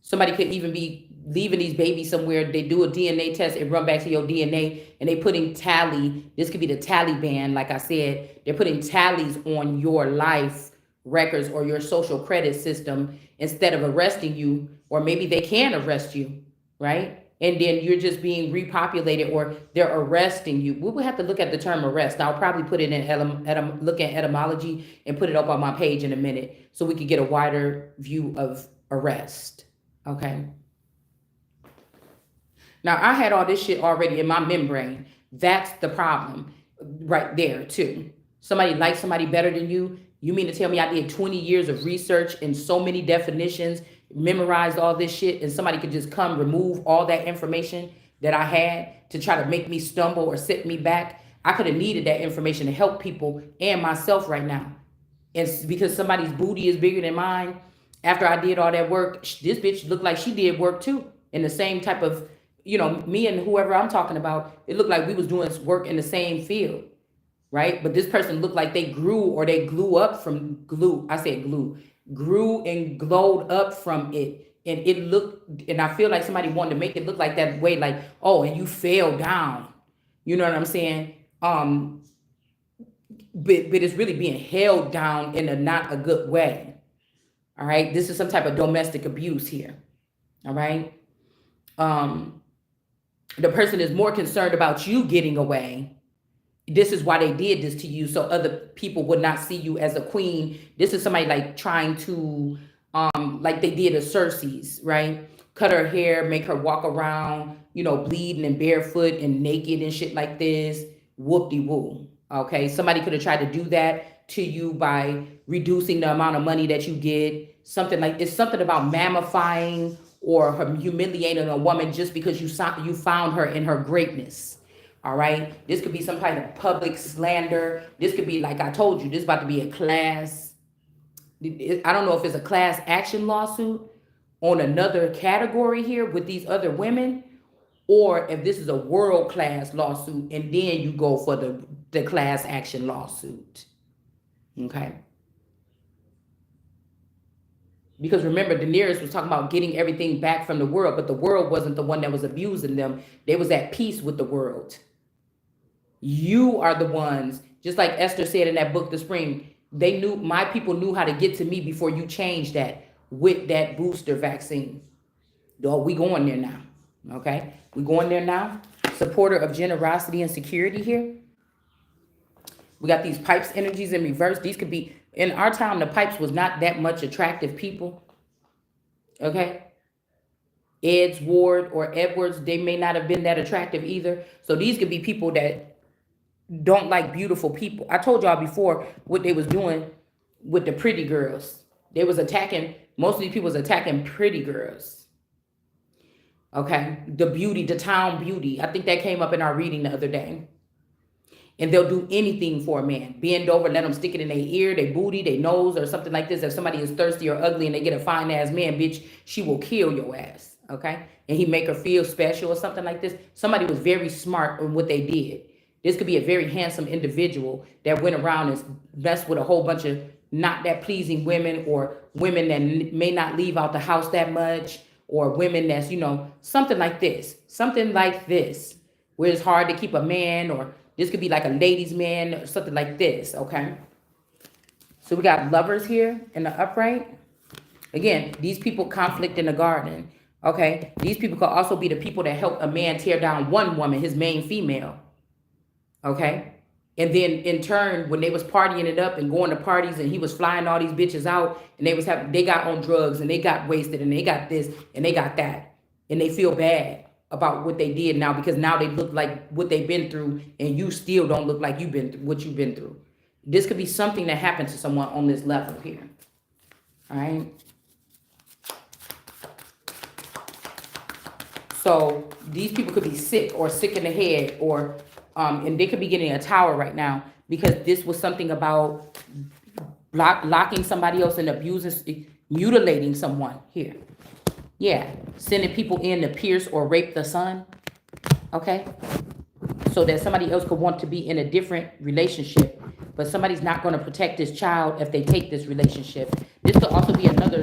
Somebody could even be leaving these babies somewhere. They do a DNA test and run back to your DNA, and they putting tally. This could be the Taliban, like I said. They're putting tallies on your life records or your social credit system instead of arresting you, or maybe they can arrest you, right? And then you're just being repopulated, or they're arresting you. We would have to look at the term arrest. I'll probably put it in look at etymology and put it up on my page in a minute so we could get a wider view of arrest. Okay. Now, I had all this shit already in my membrane. That's the problem right there, too. Somebody likes somebody better than you. You mean to tell me I did 20 years of research and so many definitions, memorized all this shit, and somebody could just come remove all that information that I had to try to make me stumble or set me back? I could have needed that information to help people and myself right now. And because somebody's booty is bigger than mine, after I did all that work, this bitch looked like she did work too. In the same type of, me and whoever I'm talking about, it looked like we was doing work in the same field, right? But this person looked like they grew or they grew up from glue. I said glue. Grew and glowed up from it. And it looked, and I feel like somebody wanted to make it look like that way, like, oh, and you fell down. You know what I'm saying? But it's really being held down in a not a good way. All right. This is some type of domestic abuse here. All right. The person is more concerned about you getting away. This is why they did this to you, so other people would not see you as a queen. This is somebody like trying to, like they did to Cersei's, right? Cut her hair, make her walk around, bleeding and barefoot and naked and shit like this. Whoop-de-woo. Okay. Somebody could have tried to do that to you by reducing the amount of money that you get. Something like, it's something about mammifying or humiliating a woman just because you found her in her greatness. All right. This could be some kind of public slander. This could be, like I told you, this is about to be a class. I don't know if it's a class action lawsuit on another category here with these other women, or if this is a world class lawsuit and then you go for the class action lawsuit. Okay. Because remember, Daenerys was talking about getting everything back from the world, but the world wasn't the one that was abusing them. They was at peace with the world. You are the ones, just like Esther said in that book, The Spring, my people knew how to get to me before you changed that with that booster vaccine. Dog, we going there now. Okay, we going there now. Supporter of generosity and security here. We got these pipes energies in reverse. These could be, in our time, the pipes was not that much attractive people. Okay. Ed's Ward or Edwards, they may not have been that attractive either. So these could be people that don't like beautiful people. I told y'all before what they was doing with the pretty girls. They was attacking, most of these people was attacking pretty girls. Okay. The beauty, the town beauty. I think that came up in our reading the other day. And they'll do anything for a man. Bend over, let them stick it in their ear, their booty, their nose, or something like this. If somebody is thirsty or ugly and they get a fine ass man, bitch, she will kill your ass. Okay? And he make her feel special or something like this. Somebody was very smart in what they did. This could be a very handsome individual that went around and messed with a whole bunch of not that pleasing women, or women that may not leave out the house that much, or women that's, something like this. Something like this, where it's hard to keep a man, or this could be like a ladies' man or something like this, okay? So we got lovers here in the upright. Again, these people conflict in the garden, okay? These people could also be the people that help a man tear down one woman, his main female, okay? And then in turn, when they was partying it up and going to parties and he was flying all these bitches out and they got on drugs and they got wasted and they got this and they got that and they feel bad about what they did now, because now they look like what they've been through and you still don't look like you've been through what you've been through. This could be something that happened to someone on this level here. All right. So these people could be sick or sick in the head, or and they could be getting a tower right now because this was something about locking somebody else and abusing, mutilating someone here. Yeah, sending people in to pierce or rape the son, okay? So that somebody else could want to be in a different relationship, but somebody's not going to protect this child if they take this relationship. This could also be another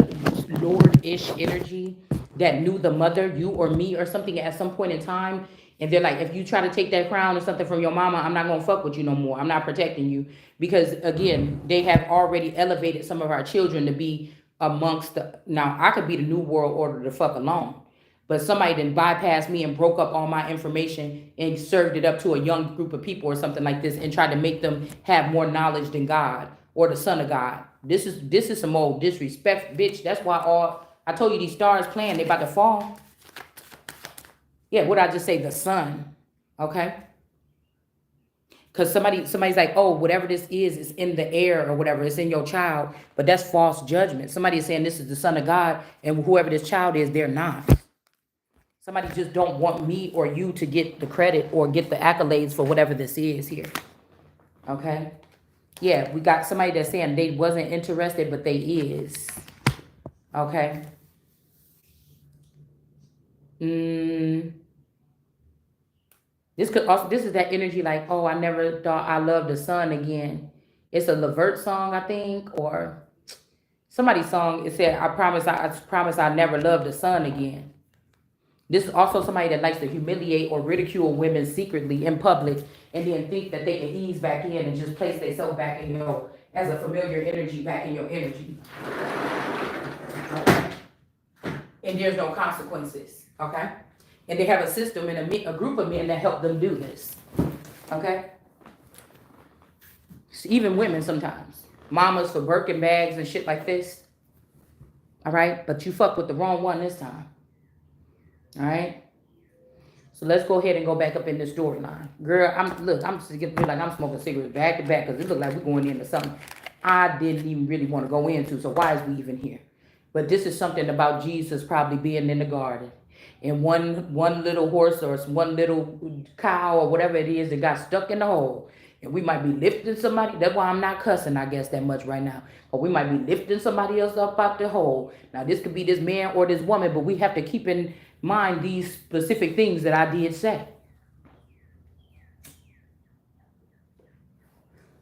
Lord-ish energy that knew the mother, you or me or something at some point in time, and they're like, if you try to take that crown or something from your mama, I'm not going to fuck with you no more. I'm not protecting you. Because, again, they have already elevated some of our children to be amongst the, now I could be the new world order to fuck alone, but somebody then bypassed me and broke up all my information and served it up to a young group of people or something like this and tried to make them have more knowledge than God or the son of God. This is some old disrespect, bitch. That's why I told you these stars playing, they about to fall. Yeah, what I just say, the sun, okay? Because somebody's like, oh, whatever this is in the air or whatever, it's in your child. But that's false judgment. Somebody is saying this is the son of God, and whoever this child is, they're not. Somebody just don't want me or you to get the credit or get the accolades for whatever this is here. Okay? Yeah, we got somebody that's saying they wasn't interested, but they is. Okay? This is that energy like, oh, I never thought I loved the sun again. It's a Levert song, I think, or somebody's song. It said, I promise I never loved the sun again. This is also somebody that likes to humiliate or ridicule women secretly in public and then think that they can ease back in and just place themselves back in as a familiar energy back in your energy. Okay? And there's no consequences, okay? And they have a system and a group of men that help them do this. Okay? Even women sometimes. Mamas for Birkin bags and shit like this. All right? But you fuck with the wrong one this time. All right? So let's go ahead and go back up in this storyline. Girl, I'm just getting feel like I'm smoking cigarettes back to back because it looks like we're going into something I didn't even really want to go into. So why is we even here? But this is something about Jesus probably being in the garden. And one little horse or one little cow or whatever it is that got stuck in the hole. And we might be lifting somebody. That's why I'm not cussing, I guess, that much right now. But we might be lifting somebody else up out the hole. Now, this could be this man or this woman, but we have to keep in mind these specific things that I did say.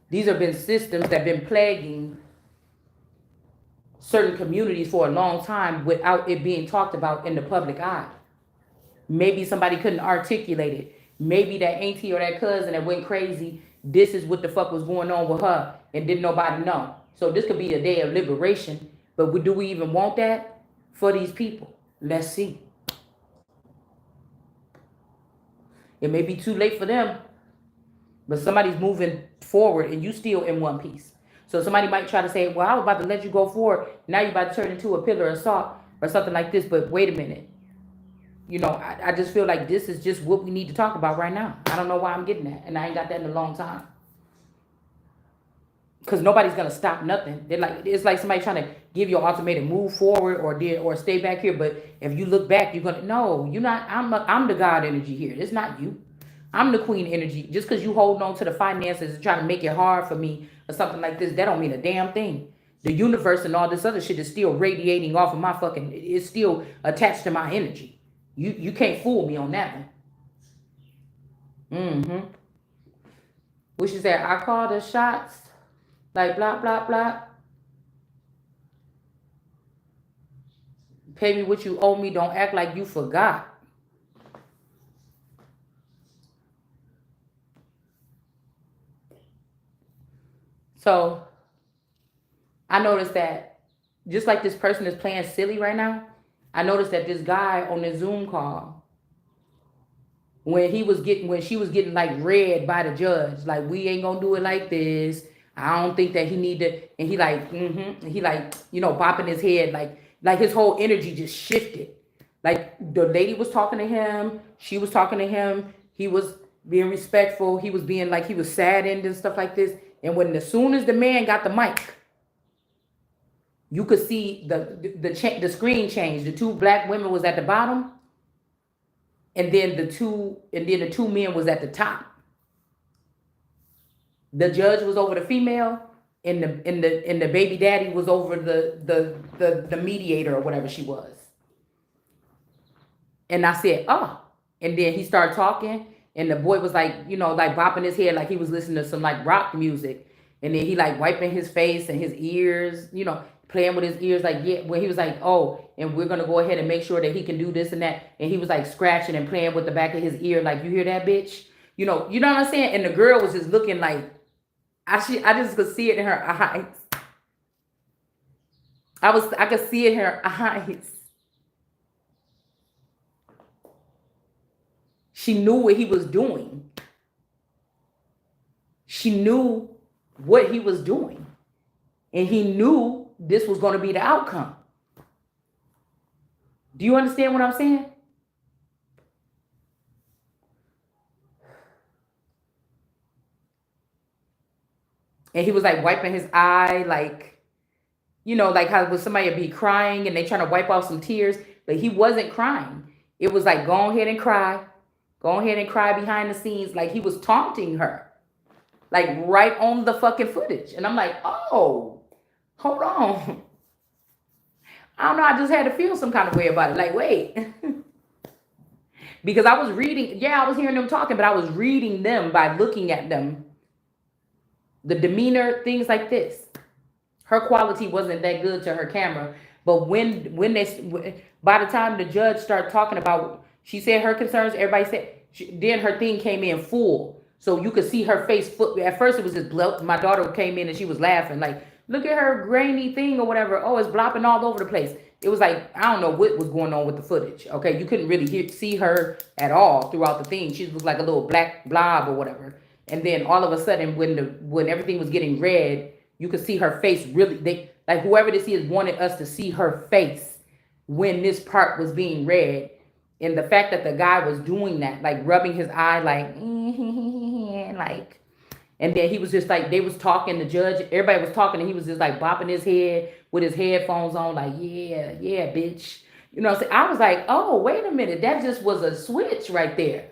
These have been systems that have been plaguing certain communities for a long time without it being talked about in the public eye. Maybe somebody couldn't articulate it. Maybe that auntie or that cousin that went crazy, this is what the fuck was going on with her and didn't nobody know. So this could be a day of liberation. But do we even want that for these people? Let's see. It may be too late for them, but somebody's moving forward and you still in one piece. So somebody might try to say, well, I was about to let you go forward. Now you're about to turn into a pillar of salt or something like this. But wait a minute. I just feel like this is just what we need to talk about right now. I don't know why I'm getting that. And I ain't got that in a long time. Because nobody's gonna stop nothing. It's like somebody trying to give you an ultimatum, move forward or stay back here. But if you look back, you're gonna no, you're not. I'm the God energy here. It's not you. I'm the queen energy. Just because you hold on to the finances and trying to make it hard for me or something like this, that don't mean a damn thing. The universe and all this other shit is still radiating off of my fucking. It's still attached to my energy. You can't fool me on that one. Mm-hmm. What she said? I call the shots. Like blah blah blah. Pay me what you owe me. Don't act like you forgot. So I noticed that just like this person is playing silly right now, I noticed that this guy on the Zoom call, when she was getting like read by the judge, like we ain't gonna do it like this. I don't think that he need to, and he like, he like, bopping his head, like his whole energy just shifted. Like the lady was talking to him, she was talking to him, he was being respectful, he was being like he was saddened and stuff like this. And as soon as the man got the mic, you could see the screen change. The two black women was at the bottom, and then the two men was at the top. The judge was over the female, and the baby daddy was over the mediator or whatever she was. And I said, oh. And then he started talking, and the boy was like, like bopping his head like he was listening to some like rock music. And then he like wiping his face and his ears, playing with his ears, like, yeah, when he was like, oh, and we're gonna go ahead and make sure that he can do this and that. And he was like scratching and playing with the back of his ear, like, you hear that, bitch? You know what I'm saying? And the girl was just looking like, I just could see it in her eyes. I could see it in her eyes. She knew what he was doing. She knew what he was doing. And he knew this was going to be the outcome. Do you understand what I'm saying? And he was like wiping his eye, like, like how would somebody be crying and they trying to wipe off some tears, but he wasn't crying. It was like, go ahead and cry. Go ahead and cry behind the scenes. Like he was taunting her, like right on the fucking footage. And I'm like, oh, hold on. I don't know. I just had to feel some kind of way about it. Like, wait. Because I was reading, I was hearing them talking, but I was reading them by looking at them. The demeanor, things like this. Her quality wasn't that good to her camera. But by the time the judge started talking about, she said her concerns, everybody said, then her thing came in full. So you could see her face. At first it was just blow. My daughter came in and she was laughing. Like, look at her grainy thing or whatever. Oh, it's blopping all over the place. It was like, I don't know what was going on with the footage. Okay, you couldn't really see her at all throughout the thing. She was like a little black blob or whatever. And then all of a sudden, when everything was getting read, you could see her face really. Like whoever this is wanted us to see her face when this part was being read. And the fact that the guy was doing that, like rubbing his eye, like, like, and then he was just like, they was talking, the judge, everybody was talking, and he was just like bopping his head with his headphones on, like, yeah, bitch. So I was like, oh, wait a minute, that just was a switch right there.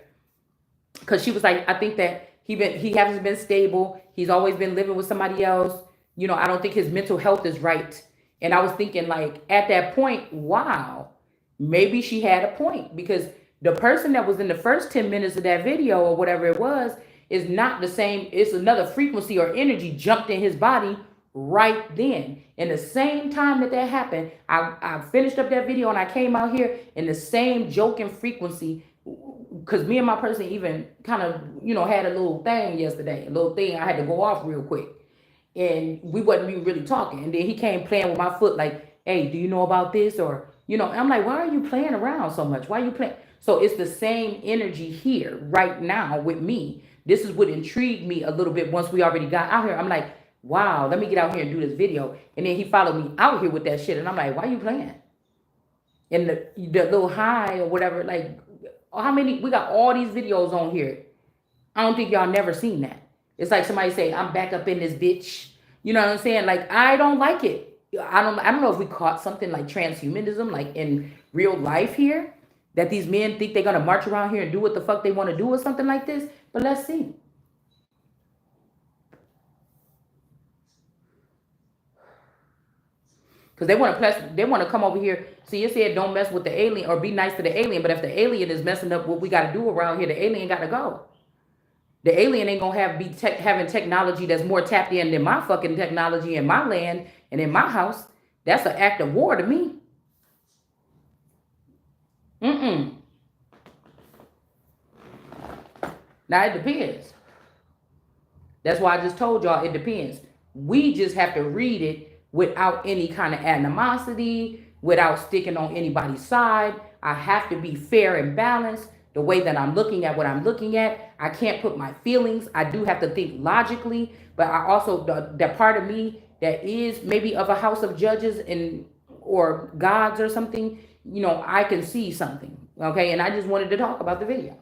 Because she was like, I think that he hasn't been stable. He's always been living with somebody else. I don't think his mental health is right. And I was thinking, like, at that point, wow, maybe she had a point, because the person that was in the first 10 minutes of that video or whatever it was is not the same. It's another frequency or energy jumped in his body right then. In the same time that happened, I finished up that video and I came out here in the same joking frequency, because me and my person even kind of, had a little thing yesterday, a little thing I had to go off real quick. And we wasn't even really talking. And then he came playing with my foot like, hey, do you know about this? Or, I'm like, why are you playing around so much? Why are you playing? So it's the same energy here right now with me. This is what intrigued me a little bit once we already got out here. I'm like, wow, let me get out here and do this video. And then he followed me out here with that shit. And I'm like, why you playing? And the little high or whatever, like, how many, we got all these videos on here. I don't think y'all never seen that. It's like somebody say, I'm back up in this bitch. You know what I'm saying? Like, I don't like it. I don't know if we caught something like transhumanism, like in real life here, that these men think they're gonna march around here and do what the fuck they want to do or something like this. But let's see. Because they want to come over here. See, it said don't mess with the alien or be nice to the alien. But if the alien is messing up what we got to do around here, the alien got to go. The alien ain't gonna having technology that's more tapped in than my fucking technology in my land and in my house. That's an act of war to me. Mm-mm. Now it depends. That's why I just told y'all it depends. We just have to read it without any kind of animosity, without sticking on anybody's side. I have to be fair and balanced. The way that I'm looking at what I'm looking at, I can't put my feelings. I do have to think logically, but I also that part of me that is maybe of a house of judges and or gods or something, you know, I can see something. Okay, and I just wanted to talk about the video.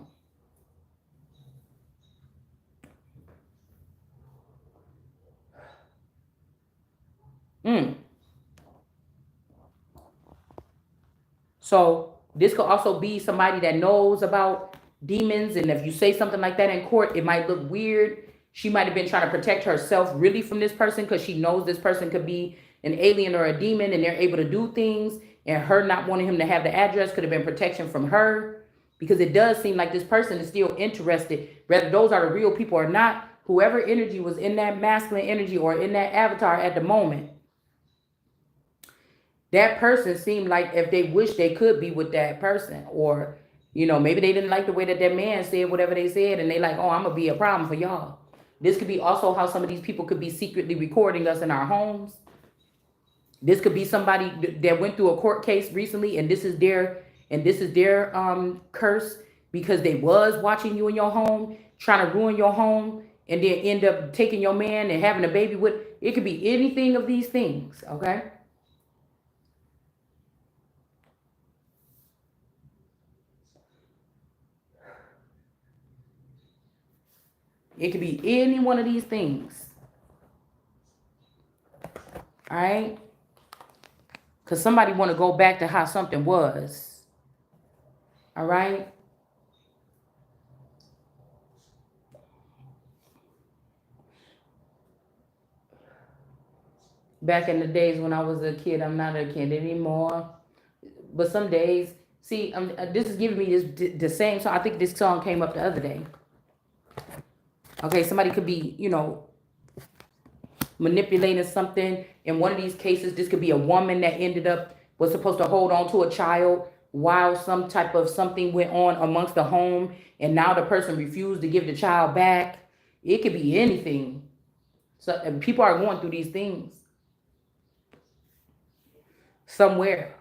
So this could also be somebody that knows about demons, and if you say something like that in court, it might look weird. She might have been trying to protect herself really from this person because she knows this person could be an alien or a demon, and they're able to do things. And her not wanting him to have the address could have been protection from her, because it does seem like this person is still interested, whether those are the real people or not. Whoever energy was in that masculine energy or in that avatar at the moment, that person seemed like if they wish they could be with that person, or you know, maybe they didn't like the way that that man said whatever they said, and they like, oh, I'm gonna be a problem for y'all. This could be also how some of these people could be secretly recording us in our homes. This could be somebody that went through a court case recently, and this is their curse, because they was watching you in your home, trying to ruin your home, and then end up taking your man and having a baby with. It could be anything of these things, okay? It could be any one of these things. All right? Because somebody want to go back to how something was. All right? Back in the days when I was a kid, I'm not a kid anymore. But some days, see, this is giving me the same song. I think this song came up the other day. Okay, somebody could be, you know, manipulating something. In one of these cases, this could be a woman that was supposed to hold on to a child while some type of something went on amongst the home, and now the person refused to give the child back. It could be anything. So people are going through these things somewhere.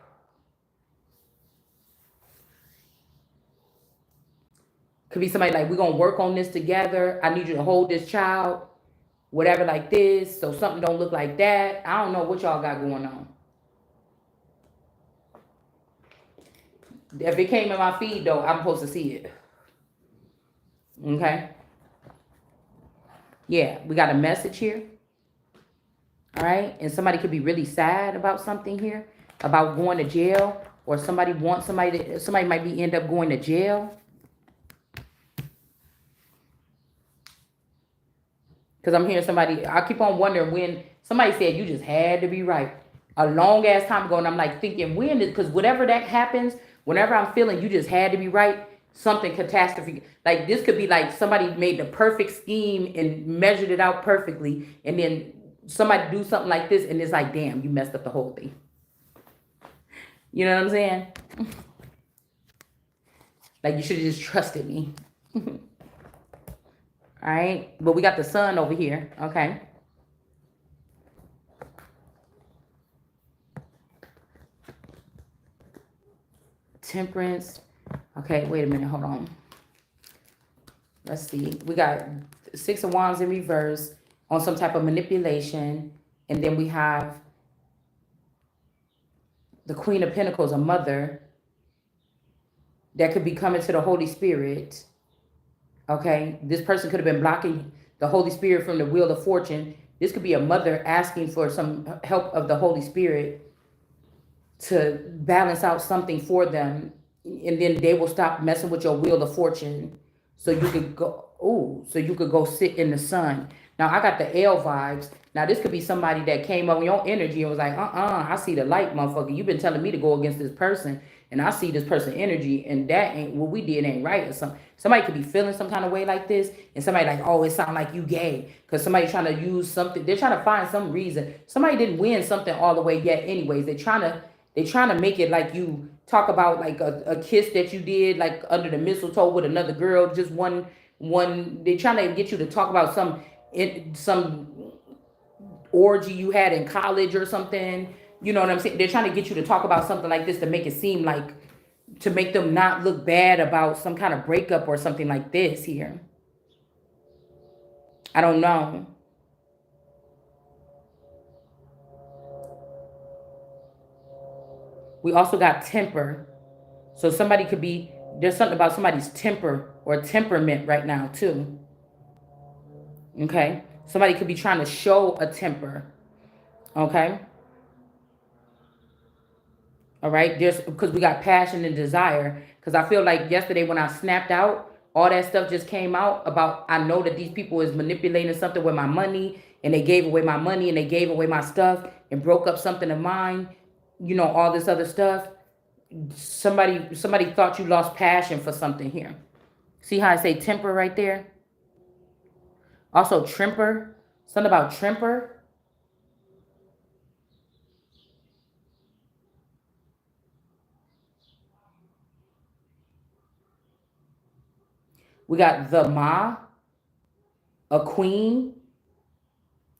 Could be somebody like, we're gonna work on this together. I need you to hold this child, whatever, like this, so something don't look like that. I don't know what y'all got going on. If it came in my feed though, I'm supposed to see it. Okay. Yeah, we got a message here. All right, and somebody could be really sad about something here, about going to jail, or somebody might be end up going to jail. Because I'm hearing somebody, I keep on wondering when somebody said you just had to be right a long ass time ago. And I'm like thinking, when is, because whatever that happens, whenever I'm feeling you just had to be right, something catastrophe. Like this could be like somebody made the perfect scheme and measured it out perfectly. And then somebody do something like this and it's like, damn, you messed up the whole thing. You know what I'm saying? Like you should have just trusted me. All right, but we got the sun over here, okay? Temperance. Okay, wait a minute, hold on. Let's see. We got Six of Wands in reverse on some type of manipulation. And then we have the Queen of Pentacles, a mother that could be coming to the Holy Spirit. Okay, this person could have been blocking the Holy Spirit from the Wheel of Fortune. This could be a mother asking for some help of the Holy Spirit to balance out something for them. And then they will stop messing with your Wheel of Fortune. So you could go, so you could go sit in the sun. Now I got the L vibes. Now this could be somebody that came up with your energy and was like, I see the light, motherfucker. You've been telling me to go against this person, and I see this person energy, and that ain't what we did ain't right or something. Somebody could be feeling some kind of way like this, and somebody like, oh, it sounds like you gay. Because somebody trying to use something, they're trying to find some reason. Somebody didn't win something all the way yet anyways. They're trying to make it like you talk about like a kiss that you did like under the mistletoe with another girl, just one. They're trying to get you to talk about some orgy you had in college or something. You know what I'm saying? They're trying to get you to talk about something like this to make it seem like, to make them not look bad about some kind of breakup or something like this here. I don't know. We also got temper. So somebody could be, there's something about somebody's temper or temperament right now too. Okay. Somebody could be trying to show a temper. Okay. All right. There's, because we got passion and desire. Because I feel like yesterday when I snapped out, all that stuff just came out about, I know that these people is manipulating something with my money, and they gave away my money and they gave away my stuff and broke up something of mine. You know, all this other stuff. Somebody thought you lost passion for something here. See how I say temper right there? Also trimper. Something about trimper. We got the Ma, a queen,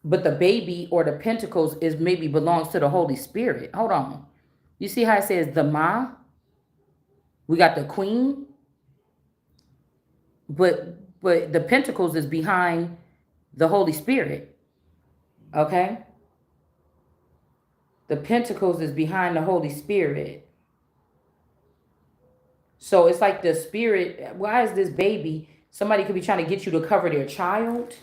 but the baby or the pentacles is maybe belongs to the Holy Spirit. Hold on. You see how it says the Ma? We got the queen, but the pentacles is behind the Holy Spirit. Okay? The pentacles is behind the Holy Spirit. So it's like the spirit, why is this baby? Somebody could be trying to get you to cover their child.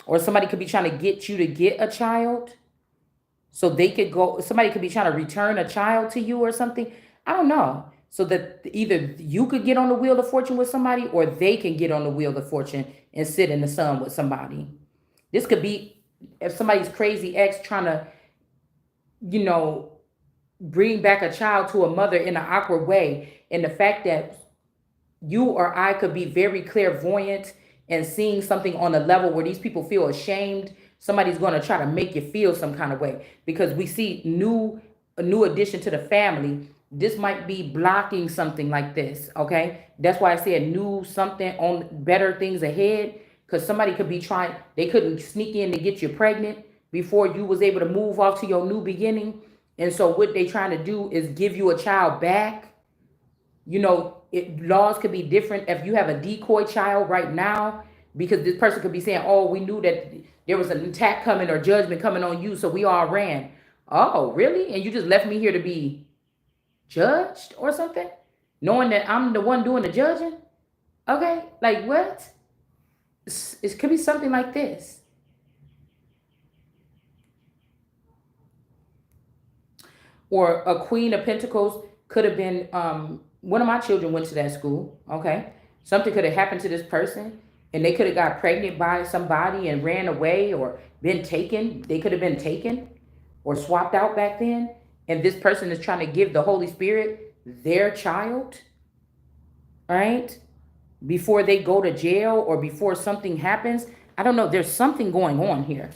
Or somebody could be trying to get you to get a child. So they could go, somebody could be trying to return a child to you or something. I don't know. So that either you could get on the Wheel of Fortune with somebody, or they can get on the Wheel of Fortune and sit in the sun with somebody. This could be if somebody's crazy ex trying to, you know, bring back a child to a mother in an awkward way. And the fact that you or I could be very clairvoyant and seeing something on a level where these people feel ashamed, somebody's going to try to make you feel some kind of way, because we see a new addition to the family. This might be blocking something like this. Okay, that's why I said new something on better things ahead, because somebody could be trying, they couldn't sneak in to get you pregnant before you was able to move off to your new beginning. And so what they trying to do is give you a child back. You know, laws could be different if you have a decoy child right now, because this person could be saying, oh, we knew that there was an attack coming or judgment coming on you, so we all ran. Oh, really? And you just left me here to be judged or something? Knowing that I'm the one doing the judging? Okay, like what? It could be something like this. Or a Queen of Pentacles could have been, one of my children went to that school, okay? Something could have happened to this person, and they could have got pregnant by somebody and ran away, or been taken. They could have been taken or swapped out back then. And this person is trying to give the Holy Spirit their child, right? Before they go to jail or before something happens. I don't know. There's something going on here.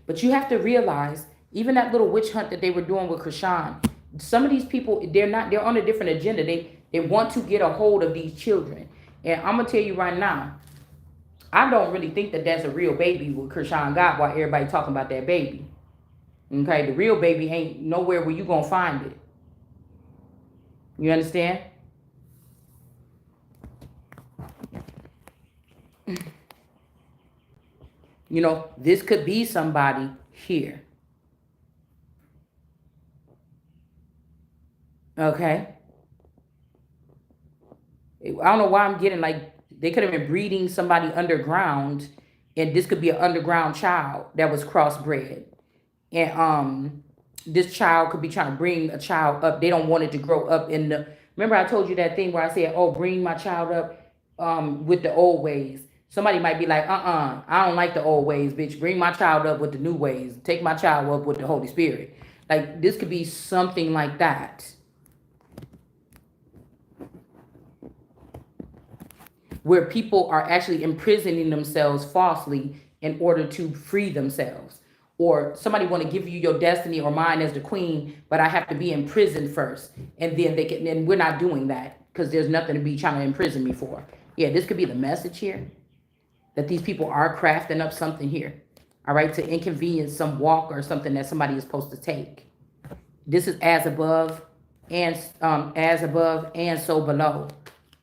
But you have to realize, even that little witch hunt that they were doing with Krishan, some of these people, they're on a different agenda. They want to get a hold of these children. And I'm going to tell you right now, I don't really think that that's a real baby with Krishan got, while everybody talking about that baby. Okay, the real baby ain't nowhere where you going to find it. You understand? You know, this could be somebody here. Okay. I don't know why I'm getting like they could have been breeding somebody underground, and this could be an underground child that was crossbred. And this child could be trying to bring a child up. They don't want it to grow up in the remember I told you that thing where I said, oh, bring my child up with the old ways. Somebody might be like, I don't like the old ways, bitch. Bring my child up with the new ways. Take my child up with the Holy Spirit. Like this could be something like that. Where people are actually imprisoning themselves falsely in order to free themselves. Or somebody want to give you your destiny or mine as the queen, but I have to be in prison first. And then they can, and we're not doing that because there's nothing to be trying to imprison me for. Yeah, this could be the message here that these people are crafting up something here. All right, to inconvenience some walk or something that somebody is supposed to take. This is as above and so below.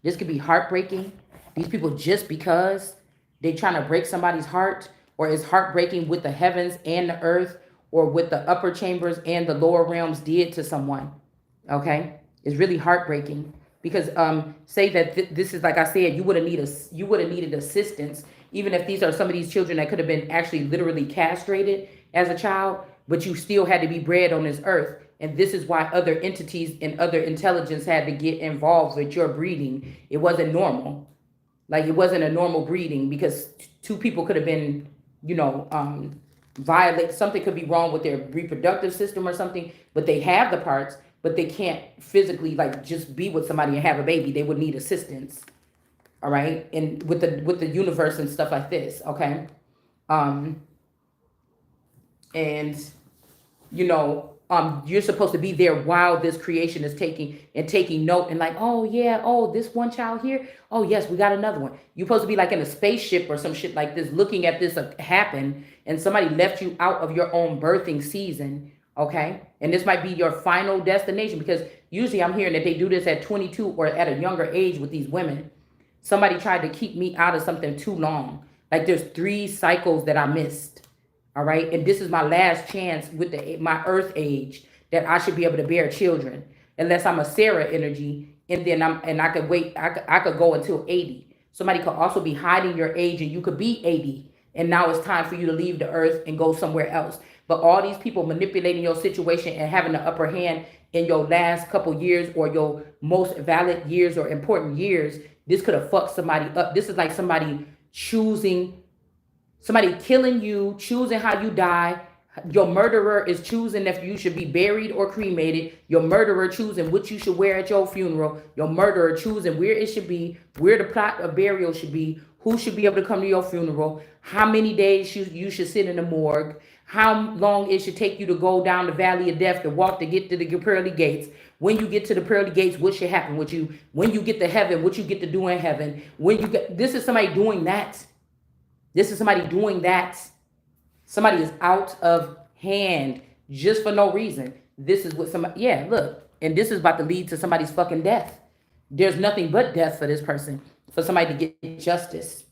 This could be heartbreaking. These people just because they trying to break somebody's heart, or is heartbreaking with the heavens and the earth, or with the upper chambers and the lower realms did to someone. Okay, it's really heartbreaking because say that this is like I said, you would have needed assistance, even if these are some of these children that could have been actually literally castrated as a child, but you still had to be bred on this earth. And this is why other entities and other intelligence had to get involved with your breeding. It wasn't normal. Like it wasn't a normal breeding because two people could have been, you know, violate. Something could be wrong with their reproductive system or something, but they have the parts, but they can't physically like just be with somebody and have a baby. They would need assistance. All right. And with the universe and stuff like this. Okay. And you know, you're supposed to be there while this creation is taking note and like, oh yeah, oh this one child here, oh yes, we got another one. You're supposed to be like in a spaceship or some shit like this, looking at this happen, and somebody left you out of your own birthing season, okay? And this might be your final destination because usually I'm hearing that they do this at 22 or at a younger age with these women. Somebody tried to keep me out of something too long. Like there's 3 cycles that I missed. All right. And this is my last chance with my earth age that I should be able to bear children, unless I'm a Sarah energy. And then I could wait. I could go until 80. Somebody could also be hiding your age and you could be 80. And now it's time for you to leave the earth and go somewhere else. But all these people manipulating your situation and having the upper hand in your last couple years or your most valid years or important years, this could have fucked somebody up. This is like somebody killing you, choosing how you die. Your murderer is choosing if you should be buried or cremated. Your murderer choosing what you should wear at your funeral. Your murderer choosing where it should be, where the plot of burial should be, who should be able to come to your funeral, how many days you should sit in the morgue, how long it should take you to go down the valley of death to walk to get to the pearly gates. When you get to the pearly gates, what should happen with you? When you get to heaven, what you get to do in heaven? This is somebody doing that. This is somebody doing that. Somebody is out of hand just for no reason. This is what somebody, yeah, look. And this is about to lead to somebody's fucking death. There's nothing but death for this person, for somebody to get justice.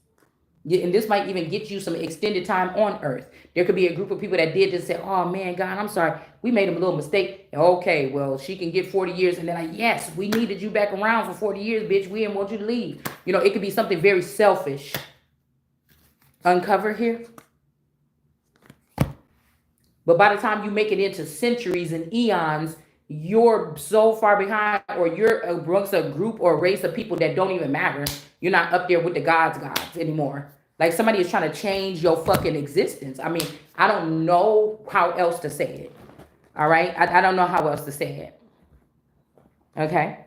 And this might even get you some extended time on earth. There could be a group of people that did this and say, oh man, God, I'm sorry. We made a little mistake. Okay, well, she can get 40 years. And they're like, yes, we needed you back around for 40 years, bitch. We didn't want you to leave. You know, it could be something very selfish. Uncover here. But by the time you make it into centuries and eons, you're so far behind, or you're amongst a group or a race of people that don't even matter. You're not up there with the gods anymore. Like somebody is trying to change your fucking existence. I mean, I don't know how else to say it. All right? I don't know how else to say it. Okay?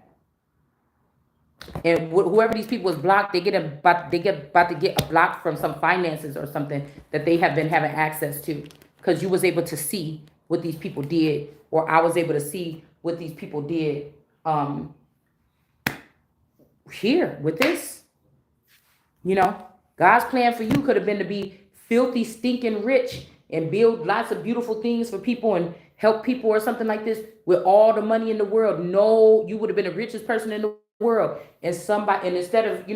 And whoever these people is blocked, they get about to get a block from some finances or something that they have been having access to, because you was able to see what these people did, or I was able to see what these people did here with this. You know, God's plan for you could have been to be filthy, stinking rich and build lots of beautiful things for people and help people or something like this. with all the money in the world. No, you would have been the richest person in the world. And instead of,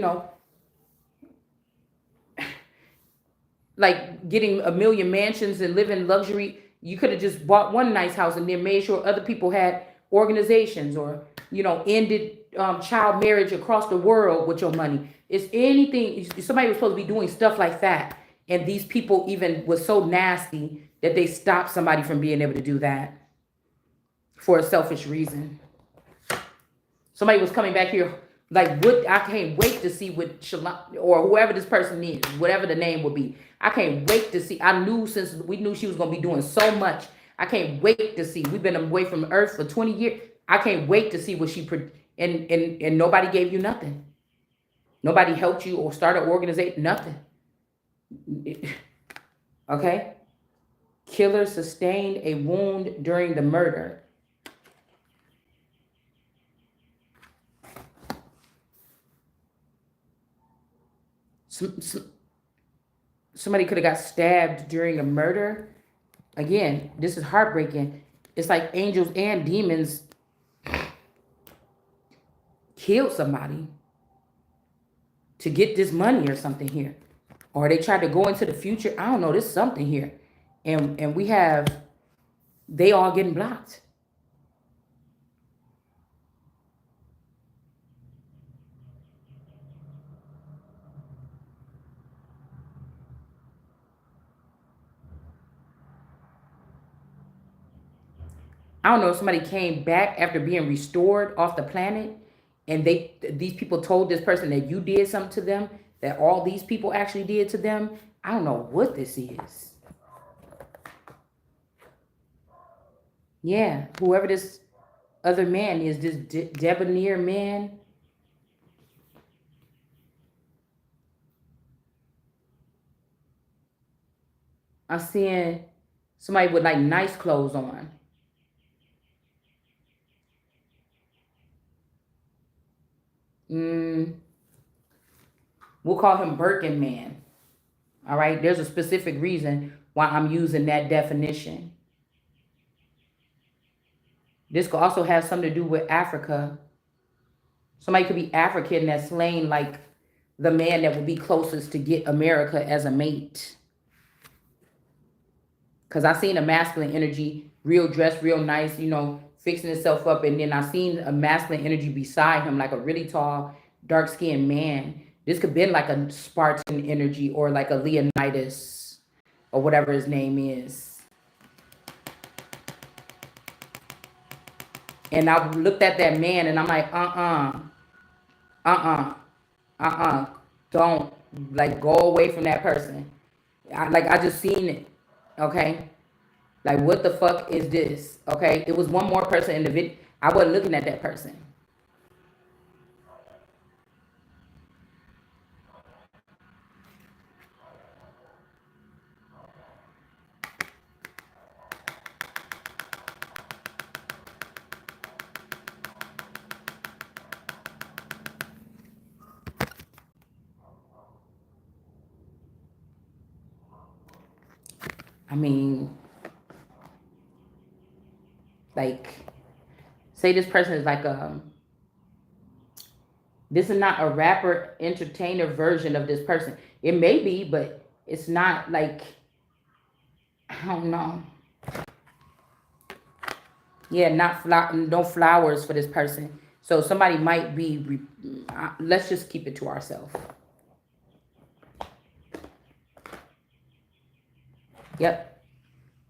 like getting a million mansions and living luxury, you could have just bought one nice house and then made sure other people had organizations, or ended child marriage across the world with your money. It's anything. Somebody was supposed to be doing stuff like that, and these people even was so nasty that they stopped somebody from being able to do that for a selfish reason. Somebody was coming back here like, what? I can't wait to see what Shalom or whoever this person is, whatever the name will be. I can't wait to see. I knew, since we knew she was gonna be doing so much. I can't wait to see. We've been away from Earth for 20 years. I can't wait to see what and nobody gave you nothing. Nobody helped you or started organization. Nothing. Okay. Killer sustained a wound during the murder. Somebody could have got stabbed during a murder. Again, this is heartbreaking. It's like angels and demons killed somebody to get this money or something here. Or they tried to go into the future. I don't know. There's something here. And we have, they all getting blocked. I don't know if somebody came back after being restored off the planet, and these people told this person that you did something to them, that all these people actually did to them. I don't know what this is. Yeah, whoever this other man is, this debonair man. I'm seeing somebody with like nice clothes on. Mm, we'll call him Birkin Man. All right. There's a specific reason why I'm using that definition. This could also have something to do with Africa. Somebody could be African that's slain like the man that would be closest to get America as a mate. Because I seen a masculine energy, real dressed, real nice, fixing itself up. And then I seen a masculine energy beside him, like a really tall, dark skinned man. This could have been like a Spartan energy or like a Leonidas or whatever his name is. And I looked at that man and I'm like, uh-uh, don't, like, go away from that person. I just seen it. Okay. Like, what the fuck is this? Okay. It was one more person in the video. I wasn't looking at that person. I mean, like, say this person is like this is not a rapper entertainer version of this person. It may be, but it's not like, I don't know. Yeah, no flowers for this person. So somebody might be. Let's just keep it to ourselves. Yep.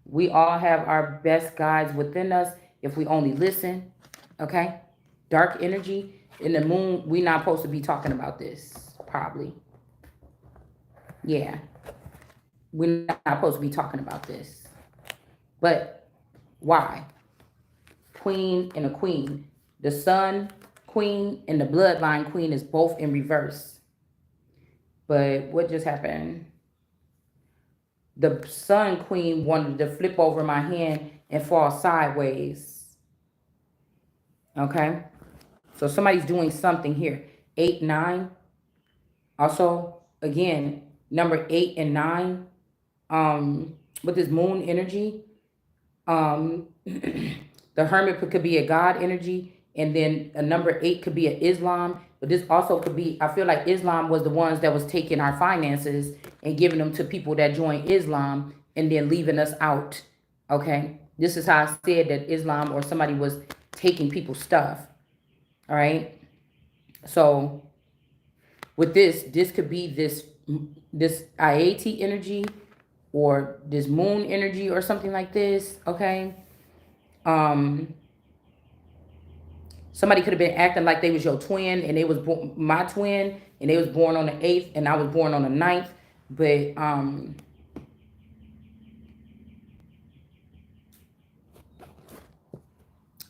We all have our best guides within us if we only listen. Okay. Dark energy in the moon. We not supposed to be talking about this. Probably. Yeah. We're not supposed to be talking about this. But why? Queen and a queen. The sun queen and the bloodline queen is both in reverse. But what just happened? The sun queen wanted to flip over my hand and fall sideways. Okay. So somebody's doing something here. 8, 9. Also, again, number 8 and 9. With this moon energy. The The Hermit could be a God energy, and then a number 8 could be a Islam. But this also could be, I feel like Islam was the ones that was taking our finances and giving them to people that joined Islam and then leaving us out. Okay, this is how I said that Islam or somebody was taking people's stuff. All right, so with this could be this IAT energy or this moon energy or something like this. Okay, um somebody could have been acting like they was your twin and they was my twin and they was born on the 8th and I was born on the 9th. But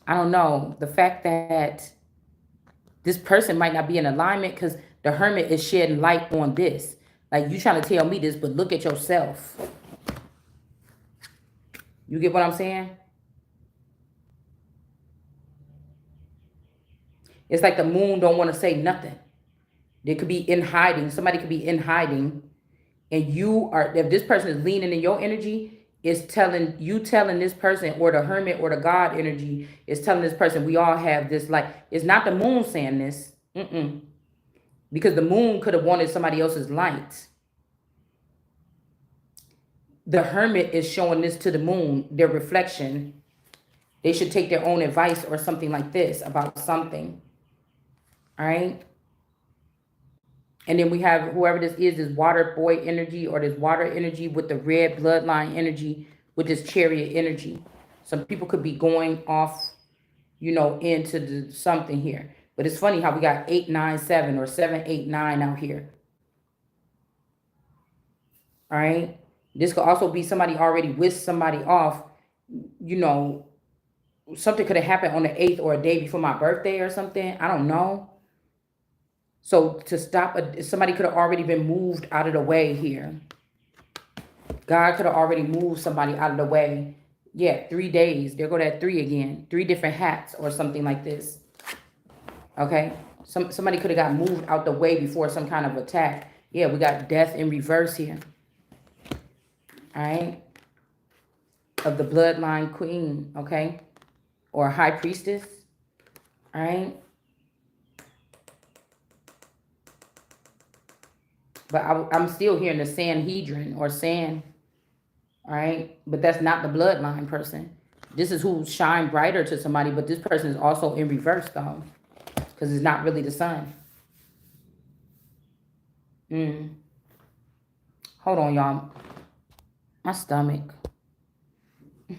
I don't know, the fact that this person might not be in alignment, because the Hermit is shedding light on this. Like, you trying to tell me this, but look at yourself. You get what I'm saying? It's like the moon don't want to say nothing. They could be in hiding. Somebody could be in hiding. And you are, if this person is leaning in your energy, it's telling this person, or the Hermit or the God energy is telling this person, we all have this, like, it's not the moon saying this. Because the moon could have wanted somebody else's light. The Hermit is showing this to the moon, their reflection. They should take their own advice or something like this about something. All right. And then we have whoever this is, this water boy energy or this water energy with the red bloodline energy with this chariot energy. Some people could be going off, into something here. But it's funny how we got 897 or 789 out here. All right. This could also be somebody already with somebody off. Something could have happened on the 8th or a day before my birthday or something. I don't know. So to stop, somebody could have already been moved out of the way here. God could have already moved somebody out of the way. Yeah, 3 days. There go that 3 again. 3 different hats or something like this. Okay. Somebody could have got moved out the way before some kind of attack. Yeah, we got death in reverse here. All right. Of the bloodline queen. Okay. Or high priestess. All right. But I'm still hearing the Sanhedrin or San. All right. But that's not the bloodline person. This is who shine brighter to somebody. But this person is also in reverse, though. Because it's not really the sun. Hold on, y'all. My stomach.